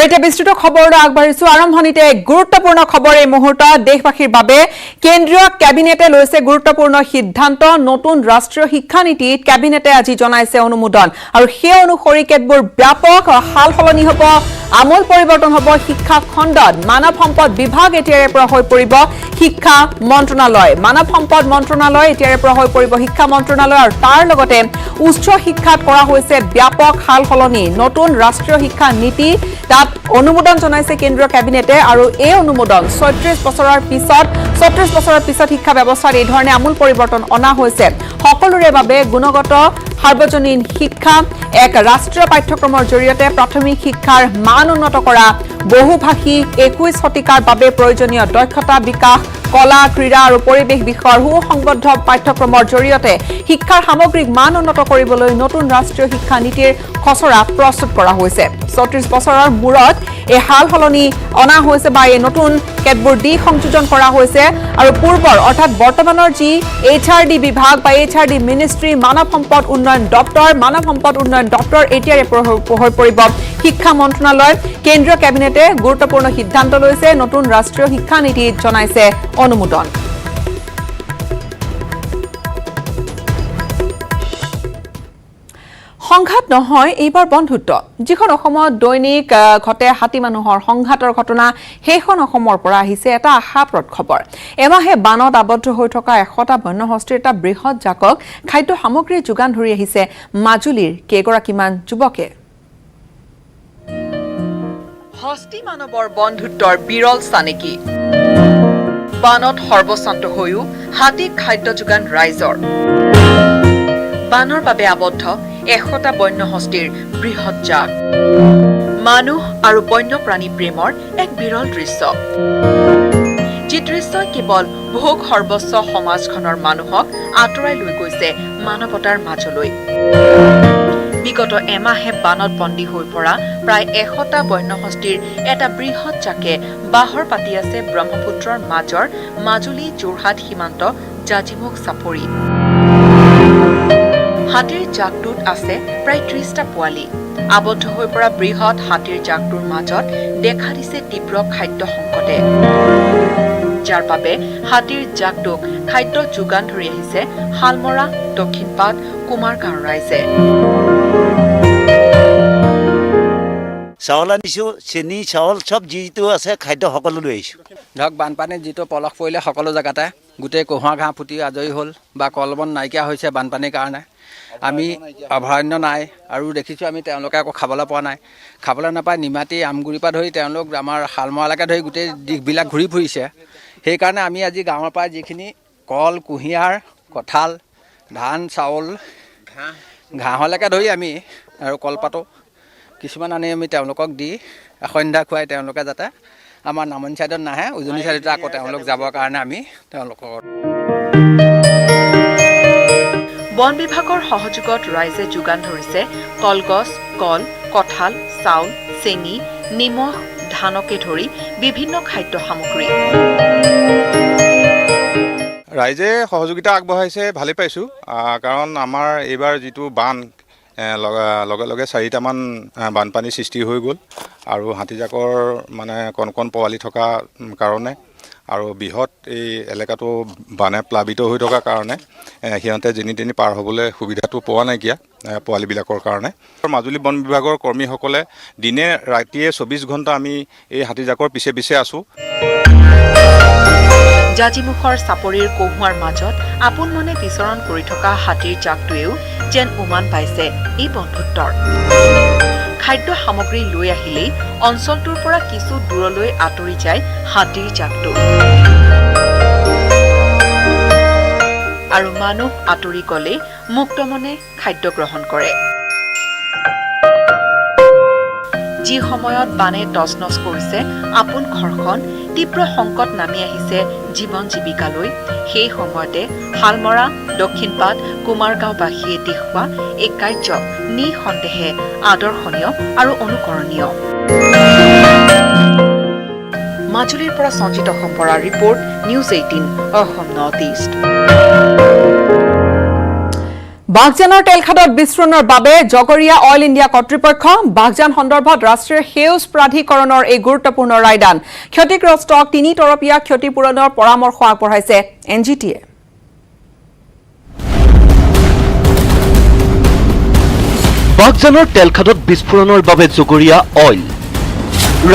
এতিয়া বিস্তৃত খবৰলৈ আগবাঢ়িছো আৰম্ভণিতে গুৰুত্বপূৰ্ণ খবৰ এই মুহূৰ্তত দেশবাসীৰ বাবে কেন্দ্ৰীয় কেবিনেটে লৈছে গুৰুত্বপূৰ্ণ সিদ্ধান্ত নতুন ৰাষ্ট্ৰীয় শিক্ষা নীতিত কেবিনেটে আজি জনাইছে অনুমোদন আৰু সেই অনুসৰি কেতবোৰ ব্যাপক হালসলনি হ'ব আমূল পৰিৱৰ্তন হ'ব শিক্ষা খণ্ডত মানৱ সম্পদ বিভাগ এতিয়াৰে পৰা হৈ পৰিব শিক্ষা মন্ত্ৰণালয় মানৱ সম্পদ মন্ত্ৰণালয় এতিয়াৰে পৰা হৈ পৰিব শিক্ষা মন্ত্ৰণালয় আৰু তাৰ লগতে উচ্চ শিক্ষাত কৰা হৈছে ব্যাপক হালসলনি নতুন ৰাষ্ট্ৰীয় শিক্ষা নীতি তাত অনুমোদন জনাইছে কেন্দ্ৰীয় কেবিনেটে আৰু এই অনুমোদন ৩৬ বছৰৰ পিছত শিক্ষা ব্যৱস্থাত এই ধৰণে আমূল পৰিৱৰ্তন অনা হৈছে সকলোৰে বাবে গুণগত সাৰ্বজনীন শিক্ষা এক ৰাষ্ট্ৰীয় পাঠ্যক্ৰমৰ জৰিয়তে প্ৰাথমিক শিক্ষাৰ মান উন্নত কৰা বহুভাষী ২১ শতিকাৰ বাবে প্ৰয়োজনীয় দক্ষতা বিকাশ কলা ক্ৰীড়া আৰু পৰিৱেশ বিষয়ৰ সুসংবদ্ধ পাঠ্যক্ৰমৰ জৰিয়তে শিক্ষাৰ সামগ্ৰিক মান উন্নত কৰিবলৈ নতুন ৰাষ্ট্ৰীয় শিক্ষা নীতিৰ খচৰা প্ৰস্তুত কৰা হৈছে ৩৬ বছৰৰ মূৰত এই হালসলনি অনা হৈছে বা এই নতুন কেতবোৰ দিশ সংযোজন কৰা হৈছে আৰু পূৰ্বৰ অৰ্থাৎ বৰ্তমানৰ যি HRD বিভাগ বা HRD মিনিষ্ট্ৰী মানৱ সম্পদ উন্নয়ন দপ্তৰ এতিয়াৰে হৈ পৰিব শিক্ষা মন্ত্ৰণালয় কেন্দ্ৰীয় কেবিনেটে গুৰুত্বপূৰ্ণ সিদ্ধান্ত লৈছে নতুন ৰাষ্ট্ৰীয় শিক্ষা নীতিত জনাইছে অনুমোদন সংঘাত নহয় এইবাৰ বন্ধুত্ব যিখন অসমত দৈনিক ঘটে হাতী মানুহৰ সংঘাতৰ ঘটনা সেইখন অসমৰ পৰা আহিছে এটা আশাপ্ৰদ খবৰ এমাহে বানত আবদ্ধ হৈ থকা ১০০টা বন্যহস্তীৰ এটা বৃহৎ জাকক খাদ্য সামগ্ৰী যোগান ধৰি আহিছে মাজুলীৰ কেইগৰাকীমান যুৱকে হস্তি মানৱৰ বন্ধুত্বৰ বিৰল চানেকি বানত সৰ্বশান্ত হৈও হাতীক খাদ্য যোগান ৰাইজৰ বানৰ বাবে আবদ্ধ ১০০টা বন্যহস্তীৰ বৃহৎ জাক মানুহ আৰু বন্যপ্ৰাণী প্ৰেমৰ এক বিৰল দৃশ্য যি দৃশ্যই কেৱল ভোগ সৰ্বস্ব সমাজখনৰ মানুহক আঁতৰাই লৈ গৈছে মানৱতাৰ মাজলৈ বিগত এমাহে বানত বন্দী হৈ পৰা প্ৰায় ১০০টা বন্যহস্তীৰ এটা বৃহৎ জাকে বাহৰ পাতি আছে ব্ৰহ্মপুত্ৰৰ মাজৰ মাজুলী যোৰহাট সীমান্ত জাজিমুখ চাপৰি হাতীৰ জাকটোত আছে প্ৰায় ৩০টা পোৱালি আবদ্ধ হৈ পৰা বৃহৎ হাতীৰ জাকটোৰ মাজত দেখা দিছে তীব্ৰ খাদ্য সংকটে যাৰ বাবে হাতীৰ জাকটোক খাদ্য যোগান ধৰি আহিছে শালমৰা দক্ষিণপাট কুমাৰগাঁৱৰ ৰাইজে চাউল আনিছোঁ চেনি চাউল চব যিটো আছে খাদ্য সকলো লৈ আহিছোঁ ধৰক বানপানীত যিটো পলস পৰিলে সকলো জেগাতে গোটেই কহুৱা ঘাঁহ ফুটি আজৰি হ'ল বা কলবন নাইকিয়া হৈছে বানপানীৰ কাৰণে আমি অভয়াৰণ্য নাই আৰু দেখিছোঁ আমি তেওঁলোকে আকৌ খাবলৈ পোৱা নাই খাবলৈ নাপায় নিমাতী আমগুৰিৰ পৰা ধৰি তেওঁলোক আমাৰ শালমৰালৈকে ধৰি গোটেই দিশবিলাক ঘূৰি ফুৰিছে সেইকাৰণে আমি আজি গাঁৱৰ পৰা যিখিনি কল কুঁহিয়াৰ কঁঠাল ধান চাউল ঘাঁহলৈকে ধৰি আমি আৰু কলপাতো কিছুমান আনি আমি তেওঁলোকক দি সন্ধ্যা খুৱাই তেওঁলোকে যাতে আমাৰ নামনি ছাইডত নাহে উজনি ছাইডতে আকৌ তেওঁলোক যাবৰ কাৰণে আমি তেওঁলোকৰ বন বিভাগৰ সহযোগত ৰাইজে যোগান ধৰিছে কলগছ কল কঁঠাল চাউল চেনি নিমখ ধানকে ধৰি বিভিন্ন খাদ্য সামগ্ৰী ৰাইজে সহযোগিতা আগবঢ়াইছে ভালে পাইছোঁ কাৰণ আমাৰ এইবাৰ যিটো বান লগে লগে ৪টামান বানপানী সৃষ্টি হৈ গ'ল আৰু হাতীজাকৰ মানে কণ পোৱালি থকা কাৰণে আৰু বৃহৎ এই এলেকাটো বানে প্লাবিত হৈ থকাৰ কাৰণে সিহঁতে যেনি তেনি পাৰ হ'বলৈ সুবিধাটো পোৱা নাইকিয়া পোৱালিবিলাকৰ কাৰণে মাজুলী বন বিভাগৰ কৰ্মীসকলে দিনে ৰাতিয়ে ২৪ ঘণ্টা আমি এই হাতীজাকৰ পিছে পিছে আছোঁ জাজিমুখৰ চাপৰিৰ কহুৱাৰ মাজত আপোন মনে বিচৰণ কৰি থকা হাতীৰ জাকটোৱেও যেন উমান পাইছে এই বন্ধুত্বৰ খাদ্য সামগ্ৰী লৈ আহিলেই অঞ্চলটোৰ পৰা কিছু দূৰলৈ আঁতৰি যায় হাতীৰ জাকটো আৰু মানুহ আঁতৰি গ'লে মুক্তমনে খাদ্য গ্ৰহণ কৰে যি সময়ত বানে তছনছ কৰিছে আপোন ঘৰখন তীব্ৰ সংকট নামি আহিছে জীৱন জীৱিকালৈ সেই সময়তে শালমৰা দক্ষিণপাট কুমাৰগাঁওবাসীয়ে দেখুওৱা এই কাৰ্য নিঃসন্দেহে আদৰ্শনীয় আৰু অনুকৰণীয় মাজুলীৰ পৰা সঞ্জিত সম্পৰাৰ report news 18 Assam north east বাগজানৰ তেলখাদত বিস্ফোৰণৰ বাবে জগৰীয়া অইল ইণ্ডিয়া কৰ্তৃপক্ষ বাগজান সন্দৰ্ভত ৰাষ্ট্ৰীয় সেউজ প্ৰাধিকৰণৰ এই গুৰুত্বপূৰ্ণ ৰায়দান ক্ষতিগ্ৰস্তক 3 তৰপীয়া ক্ষতিপূৰণৰ পৰামৰ্শ আগবঢ়াইছে এনজিটিয়ে। বাগজানৰ তেলখাদত বিস্ফোৰণৰ বাবে জগৰীয়া অইল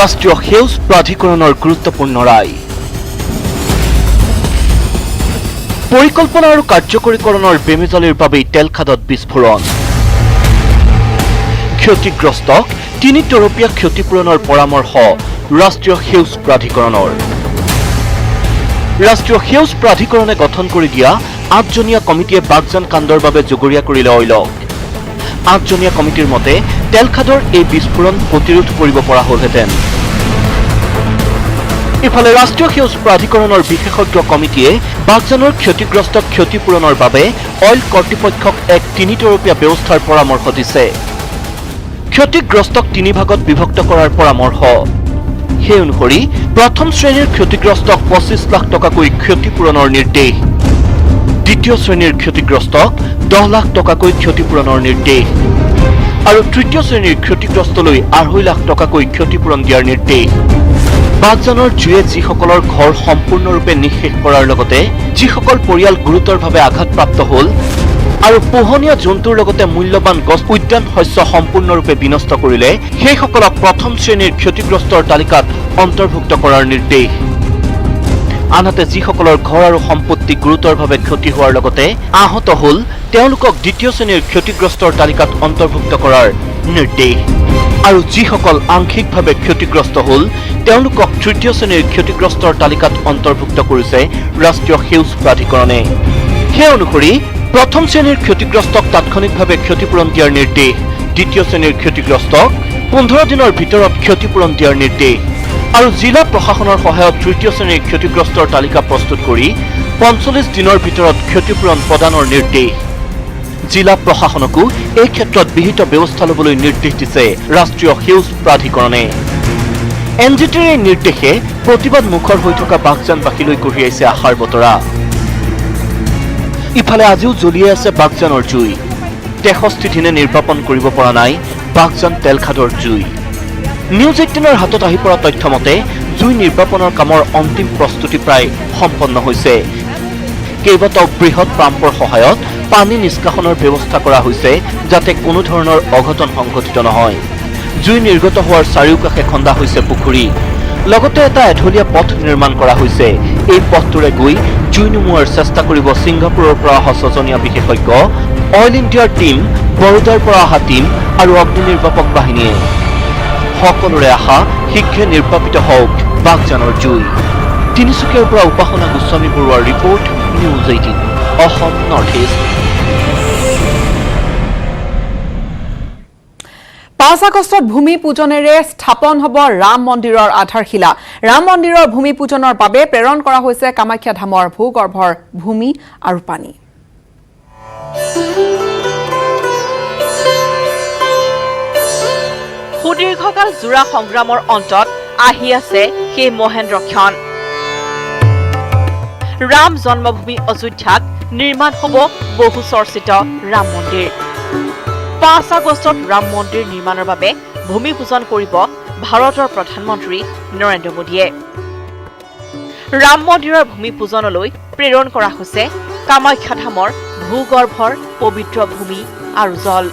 ৰাষ্ট্ৰীয় সেউজ প্ৰাধিকৰণৰ গুৰুত্বপূৰ্ণ ৰায়। পৰিকল্পনা আৰু কাৰ্যকৰীকৰণৰ বেমেজালিৰ বাবেই তেলখাদত বিস্ফোৰণ। ক্ষতিগ্ৰস্তক 3 তৰপীয়া ক্ষতিপূৰণৰ পৰামৰ্শ ৰাষ্ট্ৰীয় সেউজ প্ৰাধিকৰণৰ। ৰাষ্ট্ৰীয় সেউজ প্ৰাধিকৰণে গঠন কৰি দিয়া 8জনীয়া কমিটিয়ে বাগজান কাণ্ডৰ বাবে জগৰীয়া কৰিলে অইলক। 8জনীয়া কমিটিৰ মতে তেলখাদৰ এই বিস্ফোৰণ প্ৰতিৰোধ কৰিব পৰা হ'লহেঁতেন। ইফালে ৰাষ্ট্ৰীয় সেউজ প্ৰাধিকৰণৰ বিশেষজ্ঞ কমিটিয়ে বাগজানৰ ক্ষতিগ্ৰস্তক ক্ষতিপূৰণৰ বাবে অইল কৰ্তৃপক্ষক এক 3 তৰপীয়া ব্যৱস্থাৰ পৰামৰ্শ দিছে। ক্ষতিগ্ৰস্তক 3 ভাগত বিভক্ত কৰাৰ পৰামৰ্শ। সেই অনুসৰি প্ৰথম শ্ৰেণীৰ ক্ষতিগ্ৰস্তক 25 লাখ টকাকৈ ক্ষতিপূৰণৰ নিৰ্দেশ। দ্বিতীয় শ্ৰেণীৰ ক্ষতিগ্ৰস্তক 10 লাখ টকাকৈ ক্ষতিপূৰণৰ নিৰ্দেশ আৰু তৃতীয় শ্ৰেণীৰ ক্ষতিগ্ৰস্তলৈ 2.5 লাখ টকাকৈ ক্ষতিপূৰণ দিয়াৰ নিৰ্দেশ। বাগজানৰ জুয়ে যিসকলৰ ঘৰ সম্পূৰ্ণৰূপে নিঃশেষ কৰাৰ লগতে যিসকল পৰিয়াল গুৰুতৰভাৱে আঘাতপ্ৰাপ্ত হ'ল আৰু পোহনীয়া জন্তুৰ লগতে মূল্যৱান গছ উদ্যান শস্য সম্পূৰ্ণৰূপে বিনষ্ট কৰিলে সেইসকলক প্ৰথম শ্ৰেণীৰ ক্ষতিগ্ৰস্তৰ তালিকাত অন্তৰ্ভুক্ত কৰাৰ নিৰ্দেশ। আনহাতে যিসকলৰ ঘৰ আৰু সম্পত্তি গুৰুতৰভাৱে ক্ষতি হোৱাৰ লগতে আহত হ'ল তেওঁলোকক দ্বিতীয় শ্ৰেণীৰ ক্ষতিগ্ৰস্তৰ তালিকাত অন্তৰ্ভুক্ত কৰাৰ নিৰ্দেশ আৰু যিসকল আংশিকভাৱে ক্ষতিগ্ৰস্ত হ'ল তেওঁলোকক তৃতীয় শ্ৰেণীৰ ক্ষতিগ্ৰস্তৰ তালিকাত অন্তৰ্ভুক্ত কৰিছে ৰাষ্ট্ৰীয় সেউজ প্ৰাধিকৰণে। সেই অনুসৰি প্ৰথম শ্ৰেণীৰ ক্ষতিগ্ৰস্তক তাৎক্ষণিকভাৱে ক্ষতিপূৰণ দিয়াৰ নিৰ্দেশ, দ্বিতীয় শ্ৰেণীৰ ক্ষতিগ্ৰস্তক 15 দিনৰ ভিতৰত ক্ষতিপূৰণ দিয়াৰ নিৰ্দেশ আৰু জিলা প্ৰশাসনৰ সহায়ত তৃতীয় শ্ৰেণীৰ ক্ষতিগ্ৰস্তৰ তালিকা প্ৰস্তুত কৰি 45 দিনৰ ভিতৰত ক্ষতিপূৰণ প্ৰদানৰ নিৰ্দেশ। জিলা প্ৰশাসনকো এই ক্ষেত্ৰত বিহিত ব্যৱস্থা ল'বলৈ নিৰ্দেশ দিছে ৰাষ্ট্ৰীয় সেউজ প্ৰাধিকৰণে। এনজিটিৰ এই নিৰ্দেশে প্ৰতিবাদ মুখৰ হৈ থকা বাগজানবাসীলৈ কঢ়িয়াইছে আশাৰ বতৰা। ইফালে আজিও জ্বলিয়ে আছে বাগজানৰ জুই। 63 দিনে নিৰ্বাপন কৰিব পৰা নাই বাগজান তেলখাদৰ জুই। নিউজ 18ৰ হাতত আহি পৰা তথ্য মতে জুই নিৰ্বাপনৰ কামৰ অন্তিম প্ৰস্তুতি প্ৰায় সম্পন্ন হৈছে। কেইবাটাও বৃহৎ পাম্পৰ সহায়ত পানী নিষ্কাশনৰ ব্যৱস্থা কৰা হৈছে যাতে কোনো ধৰণৰ অঘটন সংঘটিত নহয়। জুই নিৰ্গত হোৱাৰ চাৰিওকাষে খন্দা হৈছে পুখুৰী, লগতে এটা এঢলীয়া পথ নিৰ্মাণ কৰা হৈছে। এই পথটোৰে গৈ জুই নুমুৱাৰ চেষ্টা কৰিব ছিংগাপুৰৰ পৰা অহা 6জনীয়া বিশেষজ্ঞ, অইল ইণ্ডিয়াৰ টীম, বৰোদাৰ পৰা অহা টীম আৰু অগ্নি নিৰ্বাপক বাহিনীয়ে। সকলোৰে আশা শীঘ্ৰে নিৰ্বাপিত হওক বাগজানৰ জুই। তিনিচুকীয়াৰ পৰা উপাসনা গোস্বামী বৰুৱাৰ report, news 18 Assam north east. 5 আগষ্টত ভূমি পূজনেৰে স্থাপন হ'ব ৰাম মন্দিৰৰ আধাৰশিলা। ৰাম মন্দিৰৰ ভূমি পূজনৰ বাবে প্ৰেৰণ কৰা হৈছে কামাখ্যা ধামৰ ভূগৰ্ভৰ ভূমি আৰু পানী। সুদীৰ্ঘকাল জোৰা সংগ্ৰামৰ অন্তত আহি আছে সেই মহেন্দ্ৰক্ষণ। ৰাম জন্মভূমি অযোধ্যাত নিৰ্মাণ হ'ব বহু চৰ্চিত ৰাম মন্দিৰ। 5 আগষ্টত ৰাম মন্দিৰ নিৰ্মাণৰ বাবে ভূমি পূজন কৰিব ভাৰতৰ প্ৰধানমন্ত্ৰী নৰেন্দ্ৰ মোদীয়ে। ৰাম মন্দিৰৰ ভূমি পূজনলৈ প্ৰেৰণ কৰা হৈছে কামাখ্যা ধামৰ ভূগৰ্ভৰ পবিত্ৰ ভূমি আৰু জল।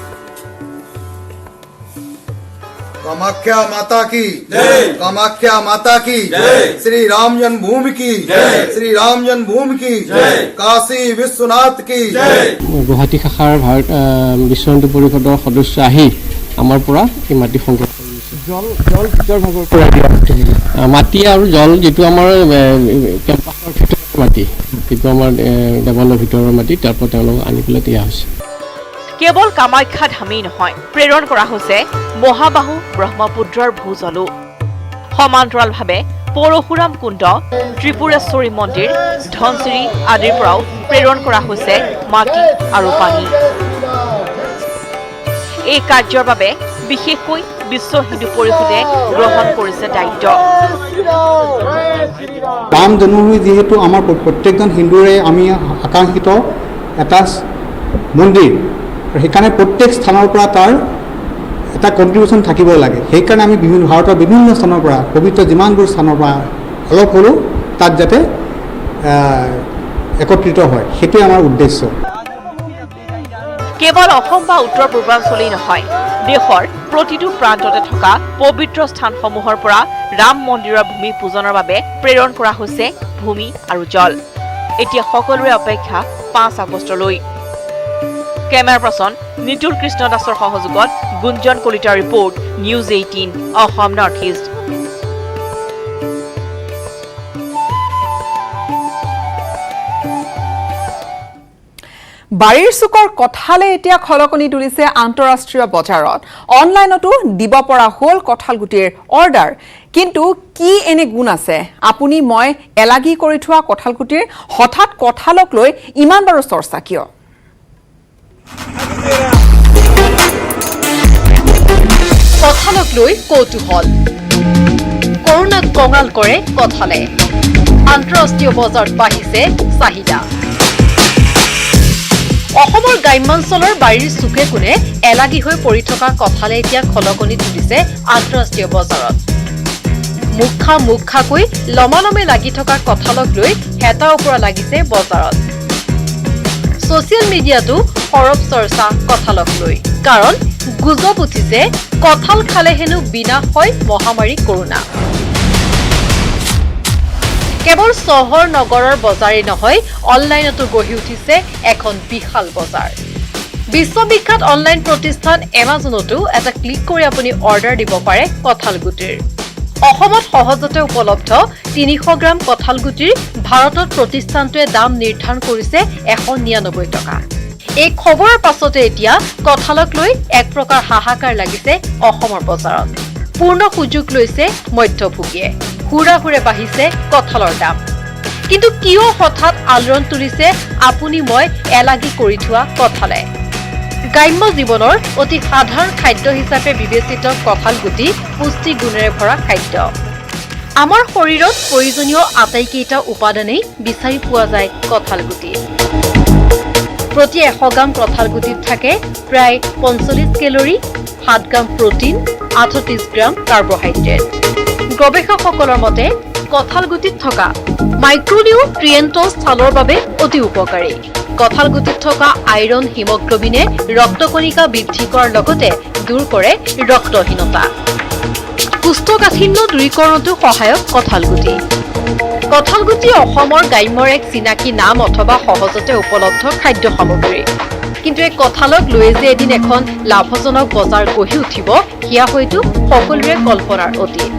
कामाख्या माता की जय, कामाख्या माता की जय, श्री राम जन्मभूमि की जय, श्री राम जन्मभूमि की जय, काशी विश्वनाथ की जय। गुवाहाटी शाखार भारत विश्वशांति परिषदर सदस्य आহি আমাৰ পৰা এই মাটি সংগ্ৰহ কৰিছে। জল ভিতৰ ভাগৰ পৰা দিয়া মাটি আৰু জল যেটো আমাৰ কেম্পাছৰ ভিতৰৰ মাটি, যেটো আমাৰ দেৱালৰ ভিতৰৰ মাটি, তাৰ পৰা তেওঁলোক আনি পেলাই দিয়া হৈছে। কেৱল কামাখ্যা ধামেই নহয়, প্ৰেৰণ কৰা হৈছে মহাবাহু ব্ৰহ্মপুত্ৰৰ ভূজলো। সমান্তৰালভাৱে পৰশুৰাম কুণ্ড, ত্ৰিপুৰেশ্বৰী মন্দিৰ, ধনচিৰি আদিৰ পৰাও প্ৰেৰণ কৰা হৈছে মাটি আৰু পানী। এই কাৰ্যৰ বাবে বিশেষকৈ বিশ্ব হিন্দু পৰিষদে গ্ৰহণ কৰিছে দায়িত্ব। ৰাম জন্মভূমি যিহেতু আমাৰ প্ৰত্যেকজন হিন্দুৰে আমি আকাংক্ষিত এটা মন্দিৰ, সেইকাৰণে প্ৰত্যেক স্থানৰ পৰা তাৰ এটা কণ্ট্ৰিবিউশ্যন থাকিব লাগে। সেইকাৰণে আমি ভাৰতৰ বিভিন্ন স্থানৰ পৰা পবিত্ৰ যিমানবোৰ স্থানৰ পৰা অলপ হ'লেও তাত যাতে একত্ৰিত হয়, সেইটোৱে আমাৰ উদ্দেশ্য। কেৱল অসম বা উত্তৰ পূৰ্বাঞ্চলেই নহয়, দেশৰ প্ৰতিটো প্ৰান্ততে থকা পবিত্ৰ স্থানসমূহৰ পৰা ৰাম মন্দিৰৰ ভূমি পূজনৰ বাবে প্ৰেৰণ কৰা হৈছে ভূমি আৰু জল। এতিয়া সকলোৰে অপেক্ষা 5 আগষ্টলৈ। কেমেৰা পাৰ্চন নিতুল কৃষ্ণ দাসৰ সহযোগত গুঞ্জন কলিতাৰ report, news 18 Assam north east. বাৰীৰ চুকৰ কঁঠালে এতিয়া খলকনি তুলিছে আন্তঃৰাষ্ট্ৰীয় বজাৰত। অনলাইনতো দিব পৰা হ'ল কঁঠাল গুটিৰ অৰ্ডাৰ। কিন্তু কি এনে গুণ আছে আপুনি মই এলাগি কৰি থোৱা কঁঠাল গুটিৰ? হঠাৎ কঁঠালক লৈ ইমান বাৰু চৰ্চা কিয়? কঁঠালক লৈ কৌতূহল, কৰোণাক কঙাল কৰে কঁঠালে। আন্তঃৰাষ্ট্ৰীয় বজাৰত বাঢ়িছে চাহিদা। অসমৰ গ্ৰাম্যাঞ্চলৰ বাৰীৰ চুকে কোণে এলাগি হৈ পৰি থকা কঁঠালে এতিয়া খলকনি তুলিছে আন্তঃৰাষ্ট্ৰীয় বজাৰত। মুখ খাকৈ লমালমে লাগি থকা কঁঠালক লৈ হেতা ওপৰা লাগিছে বজাৰত। ছচিয়েল মিডিয়াতো সৰব চৰ্চা কঁঠালক লৈ, কাৰণ গুজব উঠিছে কঁঠাল খালে হেনো বিনাশ হয় মহামাৰী কৰোণা। কেৱল চহৰ নগৰৰ বজাৰেই নহয়, অনলাইনতো গঢ়ি উঠিছে এখন বিশাল বজাৰ। বিশ্ববিখ্যাত অনলাইন প্ৰতিষ্ঠান এমাজনতো এটা ক্লিক কৰি আপুনি অৰ্ডাৰ দিব পাৰে কঁঠাল গুটিৰ। অসমত সহজতে উপলব্ধ 300 গ্ৰাম কঁঠাল গুটিৰ ভাৰতত প্ৰতিষ্ঠানটোৱে দাম নিৰ্ধাৰণ কৰিছে 199 টকা। এই খবৰৰ পাছতে এতিয়া কঁঠালক লৈ এক প্ৰকাৰ হাহাকাৰ লাগিছে অসমৰ বজাৰত। পূৰ্ণ সুযোগ লৈছে মধ্যভোগীয়ে, হুৰাহুৰে বাঢ়িছে কঁঠালৰ দাম। কিন্তু কিয় হঠাৎ আলোড়ন তুলিছে আপুনি মই এলাগি কৰি থোৱা কঁঠালে? গ্ৰাম্য জীৱনৰ অতি সাধাৰণ খাদ্য হিচাপে বিবেচিত কঁঠাল গুটি পুষ্টি গুণেৰে ভৰা খাদ্য। আমাৰ শৰীৰত প্ৰয়োজনীয় আটাইকেইটা উপাদানেই বিচাৰি পোৱা যায় কঁঠাল গুটি। প্ৰতি 100 গ্ৰাম কঁঠাল গুটিত থাকে প্ৰায় 45 কেলৰি, 7 গ্ৰাম প্ৰটিন, 38 গ্ৰাম কাৰ্বহাইড্ৰেট। গৱেষকসকলৰ মতে কঁঠাল গুটিত থকা মাইক্ৰনিউট্ৰিয়েণ্টছ ছালৰ বাবে অতি উপকাৰী। কঁঠাল গুটিত থকা আইৰণ হিমগ্লবিনে ৰক্তকণিকা বৃদ্ধি কৰাৰ লগতে দূৰ কৰে ৰক্তহীনতা। কোষ্ঠকাঠিন্য দূৰীকৰণতো সহায়ক কঁঠাল গুটি। কঁঠাল গুটি অসমৰ গ্ৰাম্যৰ এক চিনাকি নাম অথবা সহজতে উপলব্ধ খাদ্য সামগ্ৰী। কিন্তু এই কঁঠালক লৈ যে এদিন এখন লাভজনক বজাৰ গঢ়ি উঠিব, সেয়া হয়তো সকলোৰে কল্পনাৰ অতীত।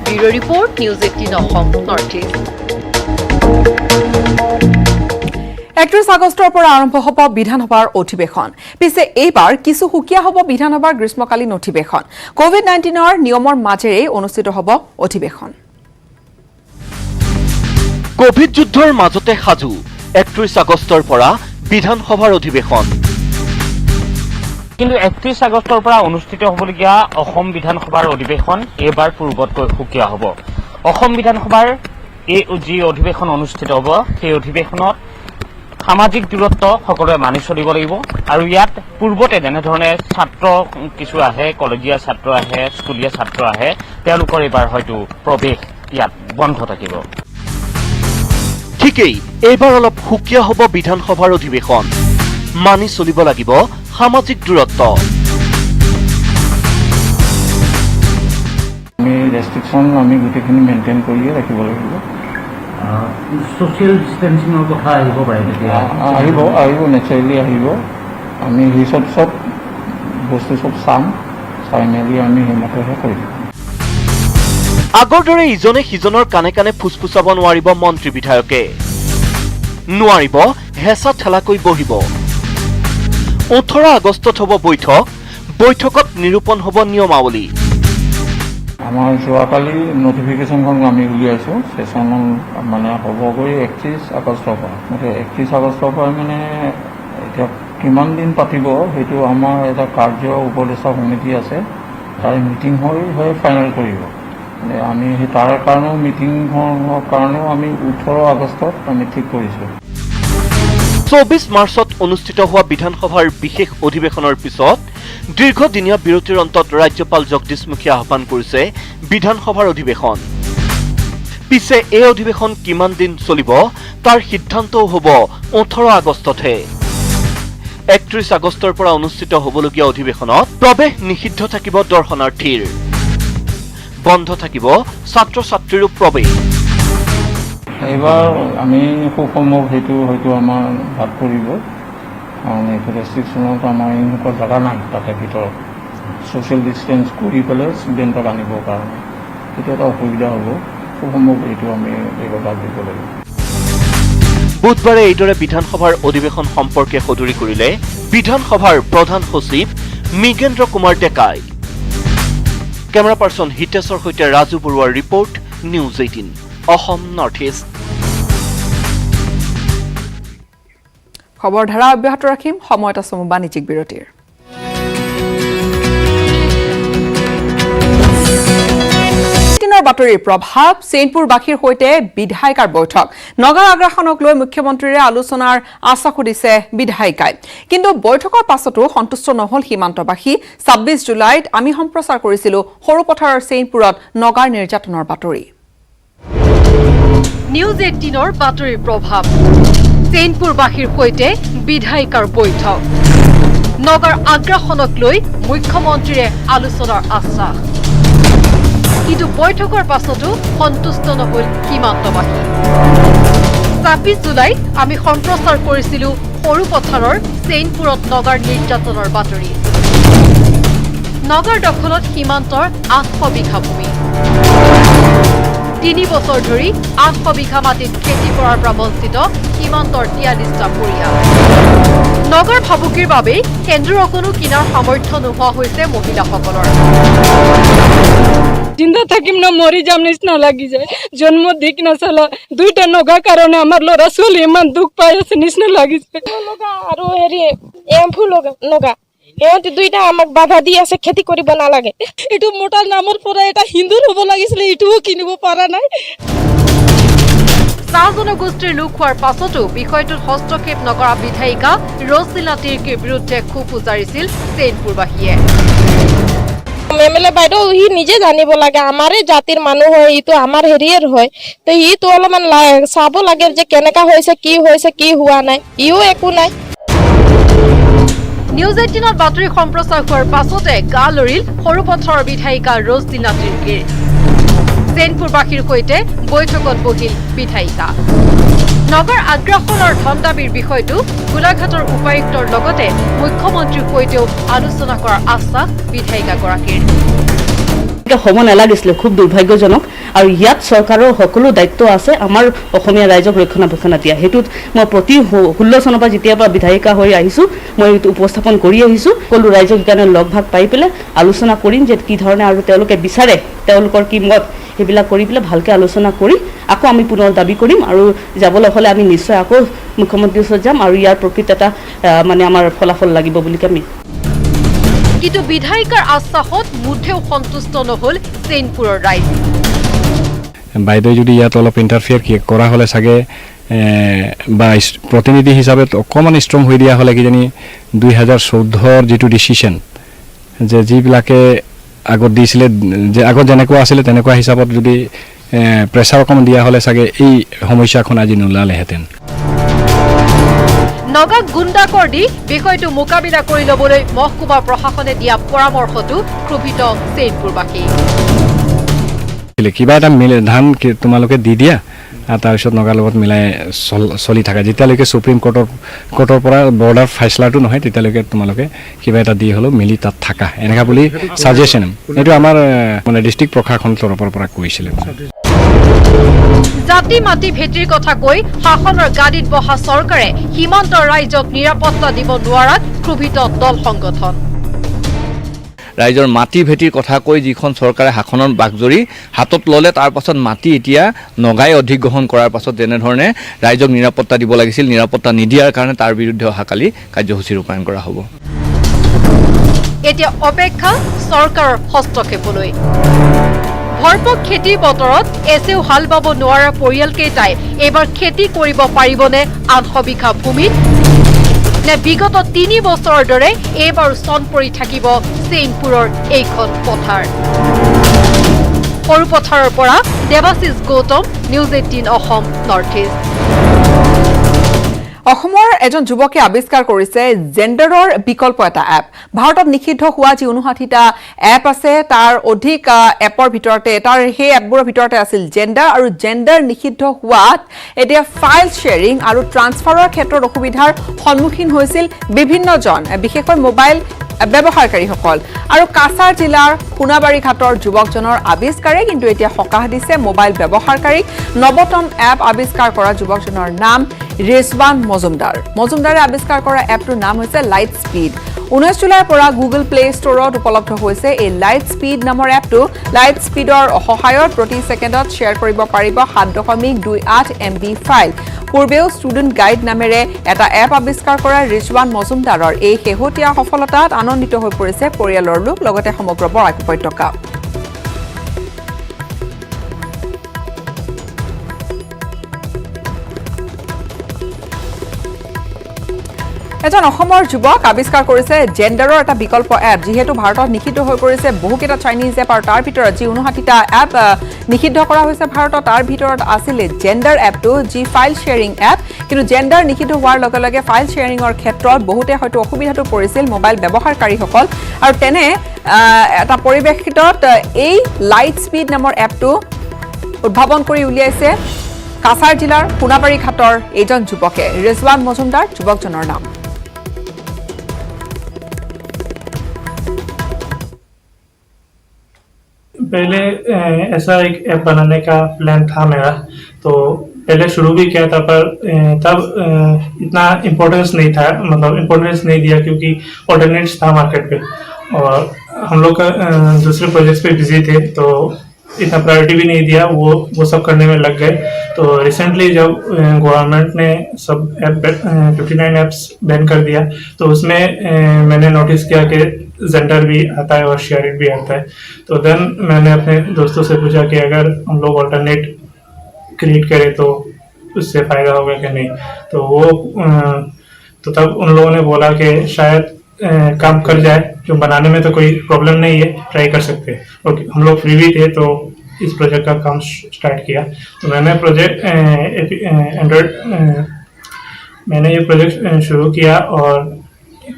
Bureau' report, news 18 Assam north east. 31 আগষ্টৰ পৰা আৰম্ভ হ'ব বিধানসভাৰ অধিৱেশন। পিছে এইবাৰ কিছু সুকীয়া হ'ব বিধানসভাৰ গ্ৰীষ্মকালীন অধিৱেশন। কোভিড-19ৰ নিয়মৰ মাজেৰে অনুষ্ঠিত হ'ব অধিৱেশন। কোভিড যুদ্ধৰ মাজতে সাজু 31 আগষ্টৰ পৰা বিধানসভাৰ অধিৱেশন। কিন্তু 31 আগষ্টৰ পৰা অনুষ্ঠিত হ'বলগীয়া অসম বিধানসভাৰ অধিৱেশন এইবাৰ পূৰ্বতকৈ সুকীয়া হ'ব। অসম বিধানসভাৰ এই যি অধিৱেশন অনুষ্ঠিত হ'ব, সেই অধিৱেশনত সামাজিক দূৰত্ব সকলোৱে মানি চলিব লাগিব। আৰু ইয়াত পূৰ্বতে যেনেধৰণে ছাত্ৰ কিছু আহে, কলেজীয়া ছাত্ৰ আহে, স্কুলীয়া ছাত্ৰ আহে, তেওঁলোকৰ এইবাৰ হয়তো প্ৰৱেশ ইয়াত বন্ধ থাকিব। ঠিকেই, এইবাৰ অলপ সুকীয়া হ'ব বিধানসভাৰ অধিৱেশন। মানি চলিব লাগিব সামাজিক দূৰত্ব। আমি ৰেষ্ট্ৰিকশ্যন আমি গোটেইখিনি মেইনটেইন কৰিয়ে ৰাখিব লাগিব। ছ'চিয়েল ডিষ্টেঞ্চিঙৰ কথা আহিব পাৰে তেতিয়া? আহিব নেচাৰেলি আহিব। আমি সেই চব বস্তু চাম, চাই মেলি আমি সেইমতেহে কৰিম। আগৰ দৰে ইজনে সিজনৰ কাণে কাণে ফুচফুচাব নোৱাৰিব মন্ত্ৰী বিধায়কে। নোৱাৰিব হেঁচা ঠেলাকৈ বহিব। 18 আগষ্টত হ'ব বৈঠক, বৈঠকত নিৰূপণ হ'ব নিয়মাৱলী। আমাৰ যোৱাকালি নটিফিকেশ্যনখন আমি উলিয়াইছোঁ, ছেশ্যন মানে হ'বগৈ 31 আগষ্টৰ পৰা। 31 আগষ্টৰ পৰা মানে এতিয়া কিমান দিন পাতিব সেইটো আমাৰ এটা কাৰ্য উপদেষ্টা সমিতি আছে, তাৰ মিটিং হৈ ফাইনেল কৰিব। আমি সেই তাৰ কাৰণেও মিটিংখনৰ কাৰণেও আমি 18 আগষ্টত আমি ঠিক কৰিছোঁ। 24 মাৰ্চত অনুষ্ঠিত হোৱা বিধানসভাৰ বিশেষ অধিৱেশনৰ পিছত দীৰ্ঘদিনীয়া বিৰতিৰ অন্তত ৰাজ্যপাল জগদীশ মুখীয়ে আহ্বান কৰিছে বিধানসভাৰ অধিৱেশন। পিছে এই অধিৱেশন কিমান দিন চলিব তাৰ সিদ্ধান্তও হ'ব 18 আগষ্টতহে। 31 আগষ্টৰ পৰা অনুষ্ঠিত হ'বলগীয়া অধিৱেশনত প্ৰৱেশ নিষিদ্ধ থাকিব দৰ্শনাৰ্থীৰ, বন্ধ থাকিব ছাত্ৰ ছাত্ৰীৰো প্ৰৱেশ। এইবাৰ আমি সুষমক সেইটো হয়তো আমাৰ ভাগ পৰিব, কাৰণ এইটো ৰেষ্ট্ৰিকশ্যনত আমাৰ এনেকুৱা জেগা নাই তাতে ভিতৰত ছ'চিয়েল ডিষ্টেঞ্চ কৰি পেলাই ষ্টুডেণ্টক আনিবৰ কাৰণে, সেইটো এটা অসুবিধা হ'ব। সুষমক এইটো আমি এইবাৰ ভাগ দিব লাগিব। বুধবাৰে এইদৰে বিধানসভাৰ অধিৱেশন সম্পৰ্কে সদৰি কৰিলে বিধানসভাৰ প্ৰধান সচিব মৃগেন্দ্ৰ কুমাৰ ডেকাই। কেমেৰা পাৰ্চন হিতেশৰ সৈতে ৰাজু বৰুৱাৰ report, news 18 Assam north east. খবৰ ধাৰা অব্যাহত ৰাখিম, সময়ত আছো বাণিজ্যিক বিৰতিৰ। বাতৰিৰ প্ৰভাৱ, চেইনপুৰবাসীৰ সৈতে বিধায়িকাৰ বৈঠক। নগৰ আগ্ৰাসনক লৈ মুখ্যমন্ত্ৰীৰে আলোচনাৰ আশ্বাস দিছে বিধায়িকাই। কিন্তু বৈঠকৰ পাছতো সন্তুষ্ট নহল সীমান্তবাসী। 26 জুলাইত আমি সম্প্ৰচাৰ কৰিছিলো সৰুপথাৰৰ চেইনপুৰত নগাৰ নিৰ্যাতনৰ বাতৰি। নিউজ 18ৰ বাতৰিৰ প্ৰভাৱ, চেইনপুৰবাসীৰ সৈতে বিধায়িকাৰ বৈঠক। নগৰ আগ্ৰাসনক লৈ মুখ্যমন্ত্ৰীৰে আলোচনাৰ আশ্বাস। কিন্তু বৈঠকৰ পাছতো সন্তুষ্ট নহল সীমান্তবাসী। 26 জুলাইত আমি সম্প্ৰচাৰ কৰিছিলো সৰুপথাৰৰ চেইনপুৰত নগাৰ নিৰ্যাতনৰ বাতৰি। নগাৰ দখলত সীমান্তৰ 800 বিঘা ভূমি। 3 বছৰ ধৰি 800 বিঘা মাটিত খেতি কৰাৰ পৰা বঞ্চিত সীমান্তৰ 43টা পৰিয়াল। নগৰ ভাবুকিৰ বাবে কেন্দ্ৰৰ কোনো কিনাৰ সামৰ্থ্য নোহোৱা হৈছে মহিলাসকলৰ। জিন্দা থাকিম না মৰি যাম নিচিনা লাগি যায়। জন্ম দিক নাচালা, 2টা নগা কাৰণে আমাৰ ল'ৰা ছোৱালী ইমান দুখ পাই আছে নিচিনা লাগিছে। আৰু হেৰি এম্ফু নগা সিহঁতে 2টা আমাক বাধা দি আছে, খেতি কৰিব নালাগে। এইটো মোটাৰ নামৰ পৰা এটা হিন্দুৰ হ'ব লাগিছিলে, এইটোও কিনিব পৰা নাই। চাহ জনগোষ্ঠীৰ লোক হোৱাৰ পাছতো বিষয়টোত হস্তক্ষেপ নকৰা বিধায়িকা ৰছিলা তিৰ্কীৰ বিৰুদ্ধে ক্ষোভ উজাৰিছিল চেইনপুৰবাসীয়ে। এমএলএ বাইদেউ সি নিজে জানিব লাগে, আমাৰে জাতিৰ মানুহ হয়, ইটো আমাৰ হেৰিয়েৰ হয়, তো ইটো অলপমান চাব লাগে যে কেনেকা হৈছে, কি হোৱা নাই, ইও একো নাই। নিউজ 18ত বাতৰি সম্প্ৰচাৰ হোৱাৰ পাছতে গা লৰিল সৰুপথাৰৰ বিধায়িকা ৰছিলা তিৰ্কীৰ। চেইনপুৰবাসীৰ সৈতে বৈঠকত বহিল বিধায়িকা। নগৰ আগ্ৰাসনৰ ধন দাবীৰ বিষয়টো গোলাঘাটৰ উপায়ুক্তৰ লগতে মুখ্যমন্ত্ৰীৰ সৈতেও আলোচনা কৰাৰ আশ্বাস বিধায়িকাগৰাকীৰ। হ'ব নালাগিছিলে, খুব দুৰ্ভাগ্যজনক। আৰু ইয়াত চৰকাৰৰ সকলো দায়িত্ব আছে আমাৰ অসমীয়া ৰাইজক ৰক্ষণাবেক্ষণ দিয়া। সেইটোত মই প্ৰতি 16 চনৰ পৰা যেতিয়াৰ পৰা বিধায়িকা হৈ আহিছোঁ মই এইটো উপস্থাপন কৰি আহিছোঁ। সকলো ৰাইজক সেইকাৰণে লগ ভাগ পাই পেলাই আলোচনা কৰিম যে কি ধৰণে আৰু তেওঁলোকে বিচাৰে, তেওঁলোকৰ কি মত, সেইবিলাক কৰি পেলাই ভালকৈ আলোচনা কৰি আকৌ আমি পুনৰ দাবী কৰিম। আৰু যাবলৈ হ'লে আমি নিশ্চয় আকৌ মুখ্যমন্ত্ৰীৰ ওচৰত যাম আৰু ইয়াৰ প্ৰকৃত এটা মানে আমাৰ ফলাফল লাগিব বুলি আমি। কিন্তু বিধায়িকাৰ আশ্বাসত মুঠেও সন্তুষ্ট নহল চেইনপুৰৰ ৰাইজ। বাইদেউ যদি ইয়াত অলপ ইণ্টাৰফিয়াৰ কৰা হ'লে চাগে বা প্ৰতিনিধি হিচাপে অকণমান ষ্ট্ৰং হৈ দিয়া হ'লে কিজানি 2014ৰ যিটো ডিচিশ্যন যে যিবিলাকে আগত দিছিলে, যে আগত যেনেকুৱা আছিলে তেনেকুৱা হিচাপত যদি প্ৰেছাৰ অকণমান দিয়া হ'লে চাগে এই সমস্যাখন আজি নোলালেহেঁতেন। নগাক গুণ্ডাকৰ দি বিষয়টো মোকাবিলা কৰি ল'বলৈ মহকুমা প্ৰশাসনে দিয়া পৰামৰ্শটো ক্ষোভিত চেইনপুৰবাসী। কিবা এটা ধান তোমালোকে দি দিয়া আৰু তাৰপিছত নগাৰ লগত মিলাই চলি থাকা, যেতিয়ালৈকে সুপ্ৰিম কোৰ্টৰ পৰা বৰ্ডাৰ ফাইচলাটো নহয় তেতিয়ালৈকে তোমালোকে কিবা এটা দি হ'লেও মিলি তাত থাকা, এনেকুৱা বুলি ছাজেশ্যন এইটো আমাৰ মানে ডিষ্ট্ৰিক্ট প্ৰশাসনৰ তৰফৰ পৰা কৈছিলে। জাতি মাটি ভেটিৰ কথা কৈ শাসনৰ গাদীত বহা চৰকাৰে সীমান্তৰ ৰাইজক নিৰাপত্তা দিব নোৱাৰাত ক্ষোভিত দল সংগঠন। ৰাইজৰ মাটি ভেটিৰ কথা কৈ যিখন চৰকাৰে শাসনৰ বাকজৰি হাতত ল'লে, তাৰ পাছত মাটি এতিয়া নগাই অধিগ্ৰহণ কৰাৰ পাছত যেনেধৰণে ৰাইজক নিৰাপত্তা দিব লাগিছিল, নিৰাপত্তা নিদিয়াৰ কাৰণে তাৰ বিৰুদ্ধে অহাকালি কাৰ্যসূচী ৰূপায়ণ কৰা হ'ব। এতিয়া অপেক্ষা চৰকাৰৰ হস্তক্ষেপলৈ। ভৰপক খেতিৰ বতৰত এছেও হাল বাব নোৱাৰা পৰিয়ালকেইটাই এইবাৰ খেতি কৰিব পাৰিবনে 800 বিঘা ভূমিত? নে বিগত 3 বছৰৰ দৰে এইবাৰ চন পৰি থাকিব চেইনপুৰৰ এইখন পথাৰ সৰু পথাৰৰ পৰা Debashish Gautam news 18 Assam north east অসমৰ এজন যুৱকে আৱিষ্কাৰ কৰিছে জেণ্ডাৰৰ বিকল্প এটা এপ ভাৰতত নিষিদ্ধ হোৱা যি 59টা এপ আছে তাৰ অধিক এপৰ ভিতৰতে তাৰ সেই এপবোৰৰ ভিতৰতে আছিল জেণ্ডাৰ আৰু জেণ্ডাৰ নিষিদ্ধ হোৱাত এতিয়া ফাইল শ্বেয়াৰিং আৰু ট্ৰান্সফাৰৰ ক্ষেত্ৰত অসুবিধাৰ সন্মুখীন হৈছিল বিভিন্নজন বিশেষকৈ মোবাইল ব্যৱহাৰকাৰীসকল আৰু কাছাৰ জিলাৰ সোণাবাৰী ঘাটৰ যুৱকজনৰ আৱিষ্কাৰে কিন্তু এতিয়া সকাহ দিছে মোবাইল ব্যৱহাৰকাৰীক নৱতম এপ আৱিষ্কাৰ কৰা যুৱকজনৰ নাম ৰিজৱান মজুমদাৰে আৱিষ্কাৰ কৰা এপটোৰ নাম হৈছে লাইট স্পীড 19 জুলাইৰ পৰা গুগল প্লে ষ্টৰত উপলব্ধ হৈছে এই লাইট স্পীড নামৰ এপটো লাইট স্পীডৰ সহায়ত প্ৰতি ছেকেণ্ডত শ্বেয়াৰ কৰিব পাৰিব 7.28 MB ফাইল পূৰ্বেও ষ্টুডেণ্ট গাইড নামেৰে এটা এপ আৱিষ্কাৰ কৰা ৰিজৱান মজুমদাৰৰ এই শেহতীয়া সফলতাত আনন্দিত হৈ পৰিছে পৰিয়ালৰ লোক লগতে সমগ্ৰ বৰাক উপত্যকা এজন অসমৰ যুৱক আৱিষ্কাৰ কৰিছে জেণ্ডাৰৰ এটা বিকল্প এপ যিহেতু ভাৰতত নিষিদ্ধ হৈ পৰিছে বহুকেইটা চাইনিজ এপ আৰু তাৰ ভিতৰত যি 59টা এপ নিষিদ্ধ কৰা হৈছে ভাৰতত তাৰ ভিতৰত আছিল জেণ্ডাৰ এপটো যি ফাইল শ্বেয়াৰিং এপ কিন্তু জেণ্ডাৰ নিষিদ্ধ হোৱাৰ লগে লগে ফাইল শ্বেয়াৰিঙৰ ক্ষেত্ৰত বহুতে হয়তো অসুবিধাটো পৰিছিল মোবাইল ব্যৱহাৰকাৰীসকল আৰু তেনে এটা পৰিৱেশিতত এই লাইট স্পীড নামৰ এপটো উদ্ভাৱন কৰি উলিয়াইছে কাছাৰ জিলাৰ সোণাবাৰী ঘাটৰ এজন যুৱকে ৰিজৱান মজুমদাৰ যুৱকজনৰ নাম पहले ऐसा एक ऐप बनाने का प्लान था मेरा तो पहले शुरू भी किया था पर तब इतना इम्पोर्टेंस नहीं था मतलब इम्पोर्टेंस नहीं दिया क्योंकि ऑल्टरनेट्स था मार्केट पे और हम लोग का दूसरे प्रोजेक्ट्स पे बिजी थे तो इतना प्रायोरिटी भी नहीं दिया वो सब करने में लग गए तो रिसेंटली जब गवर्नमेंट ने सब ऐप 59 ऐप्स बैन कर दिया तो उसमें मैंने नोटिस किया कि जेंडर भी आता है और शेयरिंग भी आता है तो देन मैंने अपने दोस्तों से पूछा कि अगर हम लोग ऑल्टरनेट क्रिएट करें तो उससे फ़ायदा होगा कि नहीं तो तब उन लोगों ने बोला कि शायद काम कर जाए जो बनाने में तो कोई प्रॉब्लम नहीं है ट्राई कर सकते हैं और हम लोग फ्री भी थे तो इस प्रोजेक्ट का काम स्टार्ट किया तो मैंने ये प्रोजेक्ट शुरू किया और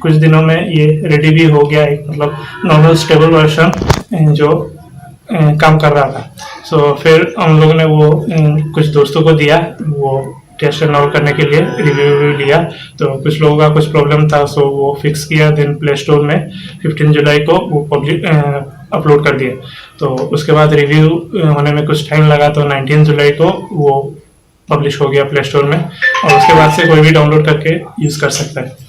कुछ दिनों में ये रेडी भी हो गया एक मतलब नॉर्मल स्टेबल वर्जन जो काम कर रहा था सो फिर हम लोगों ने वो कुछ दोस्तों को दिया वो टेस्ट एंड ऑल करने के लिए रिव्यू लिया तो कुछ लोगों का कुछ प्रॉब्लम था सो वो फिक्स किया देन प्ले स्टोर में 15 जुलाई को वो पब्लिक अपलोड कर दिया तो उसके बाद रिव्यू होने में कुछ टाइम लगा तो 19 जुलाई को वो पब्लिश हो गया प्ले स्टोर में और उसके बाद से कोई भी डाउनलोड करके यूज़ कर सकता है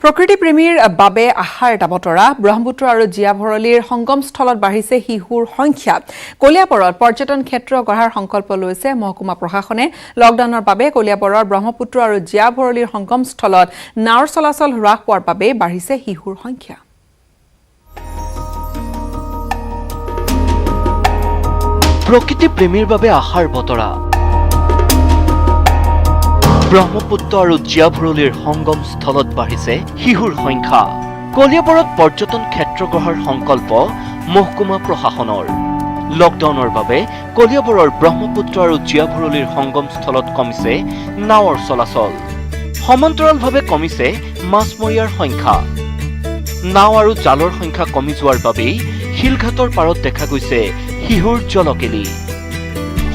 প্ৰকৃতি প্ৰেমীৰ বাবে আহাৰ এটা বতৰা ব্ৰহ্মপুত্ৰ আৰু জিয়া ভৰলীৰ সংগমস্থলত বাঢ়িছে শিহুৰ সংখ্যা কলিয়াবৰত পৰ্যটন ক্ষেত্ৰ গঢ়াৰ সংকল্প লৈছে মহকুমা প্ৰশাসনে লকডাউনৰ বাবে কলিয়াবৰৰ ব্ৰহ্মপুত্ৰ আৰু জিয়া ভৰলীৰ সংগমস্থলত নাওৰ চলাচল হ্ৰাস পোৱাৰ বাবে বাঢ়িছে শিহুৰ সংখ্যা প্ৰকৃতি প্ৰেমীৰ বাবে আহাৰ বতৰা ব্ৰহ্মপুত্ৰ আৰু জিয়া ভৰলীৰ সংগম স্থলত বাঢ়িছে শিহুৰ সংখ্যা কলিয়াবৰত পৰ্যটন ক্ষেত্ৰ গঢ়াৰ সংকল্প মহকুমা প্ৰশাসনৰ লকডাউনৰ বাবে কলিয়াবৰৰ ব্ৰহ্মপুত্ৰ আৰু জিয়া ভৰলীৰ সংগম স্থলত কমিছে নাওৰ চলাচল সমান্তৰালভাৱে কমিছে মাছমৰীয়াৰ সংখ্যা নাও আৰু জালৰ সংখ্যা কমি যোৱাৰ বাবেই শিলঘাটৰ পাৰত দেখা গৈছে শিহুৰ জলকেলি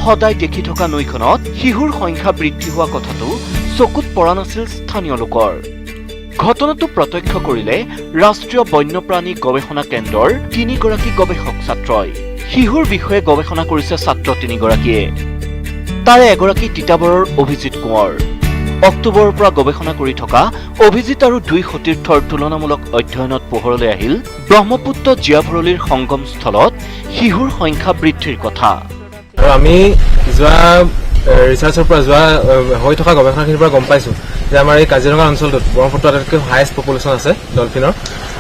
সদায় দেখি থকা নৈখনত শিহুৰ সংখ্যা বৃদ্ধি হোৱা কথাটো চকুত পৰা নাছিল স্থানীয় লোকৰ ঘটনাটো প্ৰত্যক্ষ কৰিলে ৰাষ্ট্ৰীয় বন্যপ্ৰাণী গৱেষণা কেন্দ্ৰৰ 3 গৰাকী গৱেষক ছাত্ৰই শিহুৰ বিষয়ে গৱেষণা কৰিছে ছাত্ৰ 3 গৰাকীয়ে তাৰে এগৰাকী তিতাবৰৰ অভিজিত কোঁৱৰ অক্টোবৰৰ পৰা গৱেষণা কৰি থকা অভিজিত আৰু 2 সতীৰ্থৰ তুলনামূলক অধ্যয়নত পোহৰলৈ আহিল ব্ৰহ্মপুত্ৰ জিয়া ভৰলীৰ সংগম স্থলত শিহুৰ সংখ্যা বৃদ্ধিৰ কথা আৰু আমি যোৱা ৰিচাৰ্চৰ পৰা যোৱা হৈ থকা গৱেষণাখিনিৰ পৰা গম পাইছোঁ যে আমাৰ এই কাজিৰঙা অঞ্চলটোত ব্ৰহ্মপুত্ৰ আটাইতকৈ হাইয়েষ্ট পপুলেশ্যন আছে ডলফিনৰ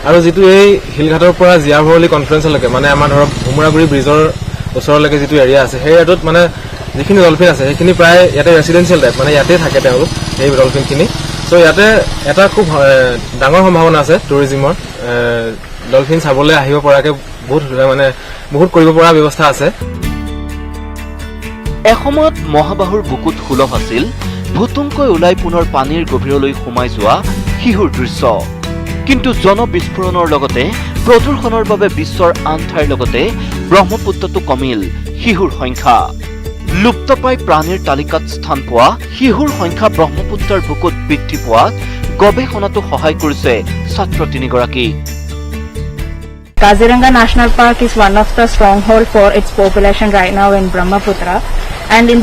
আৰু যিটো এই শিলঘাটৰ পৰা জিয়া ভৰলী কনফাৰেঞ্চলৈকে মানে আমাৰ ধৰক ভোমোৰাগুৰি ব্ৰিজৰ ওচৰলৈকে যিটো এৰিয়া আছে সেই এৰিয়াটোত মানে যিখিনি ডলফিন আছে সেইখিনি প্ৰায় ইয়াতে ৰেচিডেঞ্চিয়েল টাইপ মানে ইয়াতে থাকে তেওঁলোক সেই ডলফিনখিনি চ' ইয়াতে এটা খুব ডাঙৰ সম্ভাৱনা আছে টুৰিজিমৰ ডলফিন চাবলৈ আহিব পৰাকৈ বহুত কৰিব পৰা ব্যৱস্থা আছে। এসময়ত মহাবাহুৰ বুকুত সুলভ আছিল ভুতুমকৈ ওলাই পুনৰ পানীৰ গভীৰলৈ সোমাই যোৱা শিহুৰ দৃশ্য। কিন্তু জনবিস্ফোৰণৰ লগতে প্ৰদূষণৰ বাবে বিশ্বৰ আন ঠাইৰ লগতে ব্ৰহ্মপুত্ৰতো কমিল শিহুৰ সংখ্যা। লুপ্তপ্ৰায় প্ৰাণীৰ তালিকাত স্থান পোৱা শিহুৰ সংখ্যা ব্ৰহ্মপুত্ৰৰ বুকুত বৃদ্ধি পোৱাত গৱেষণাতো সহায় কৰিছে ছাত্ৰ তিনিগৰাকী। Kaziranga National Park is one of the stronghold for its population right now in Brahmaputra, and in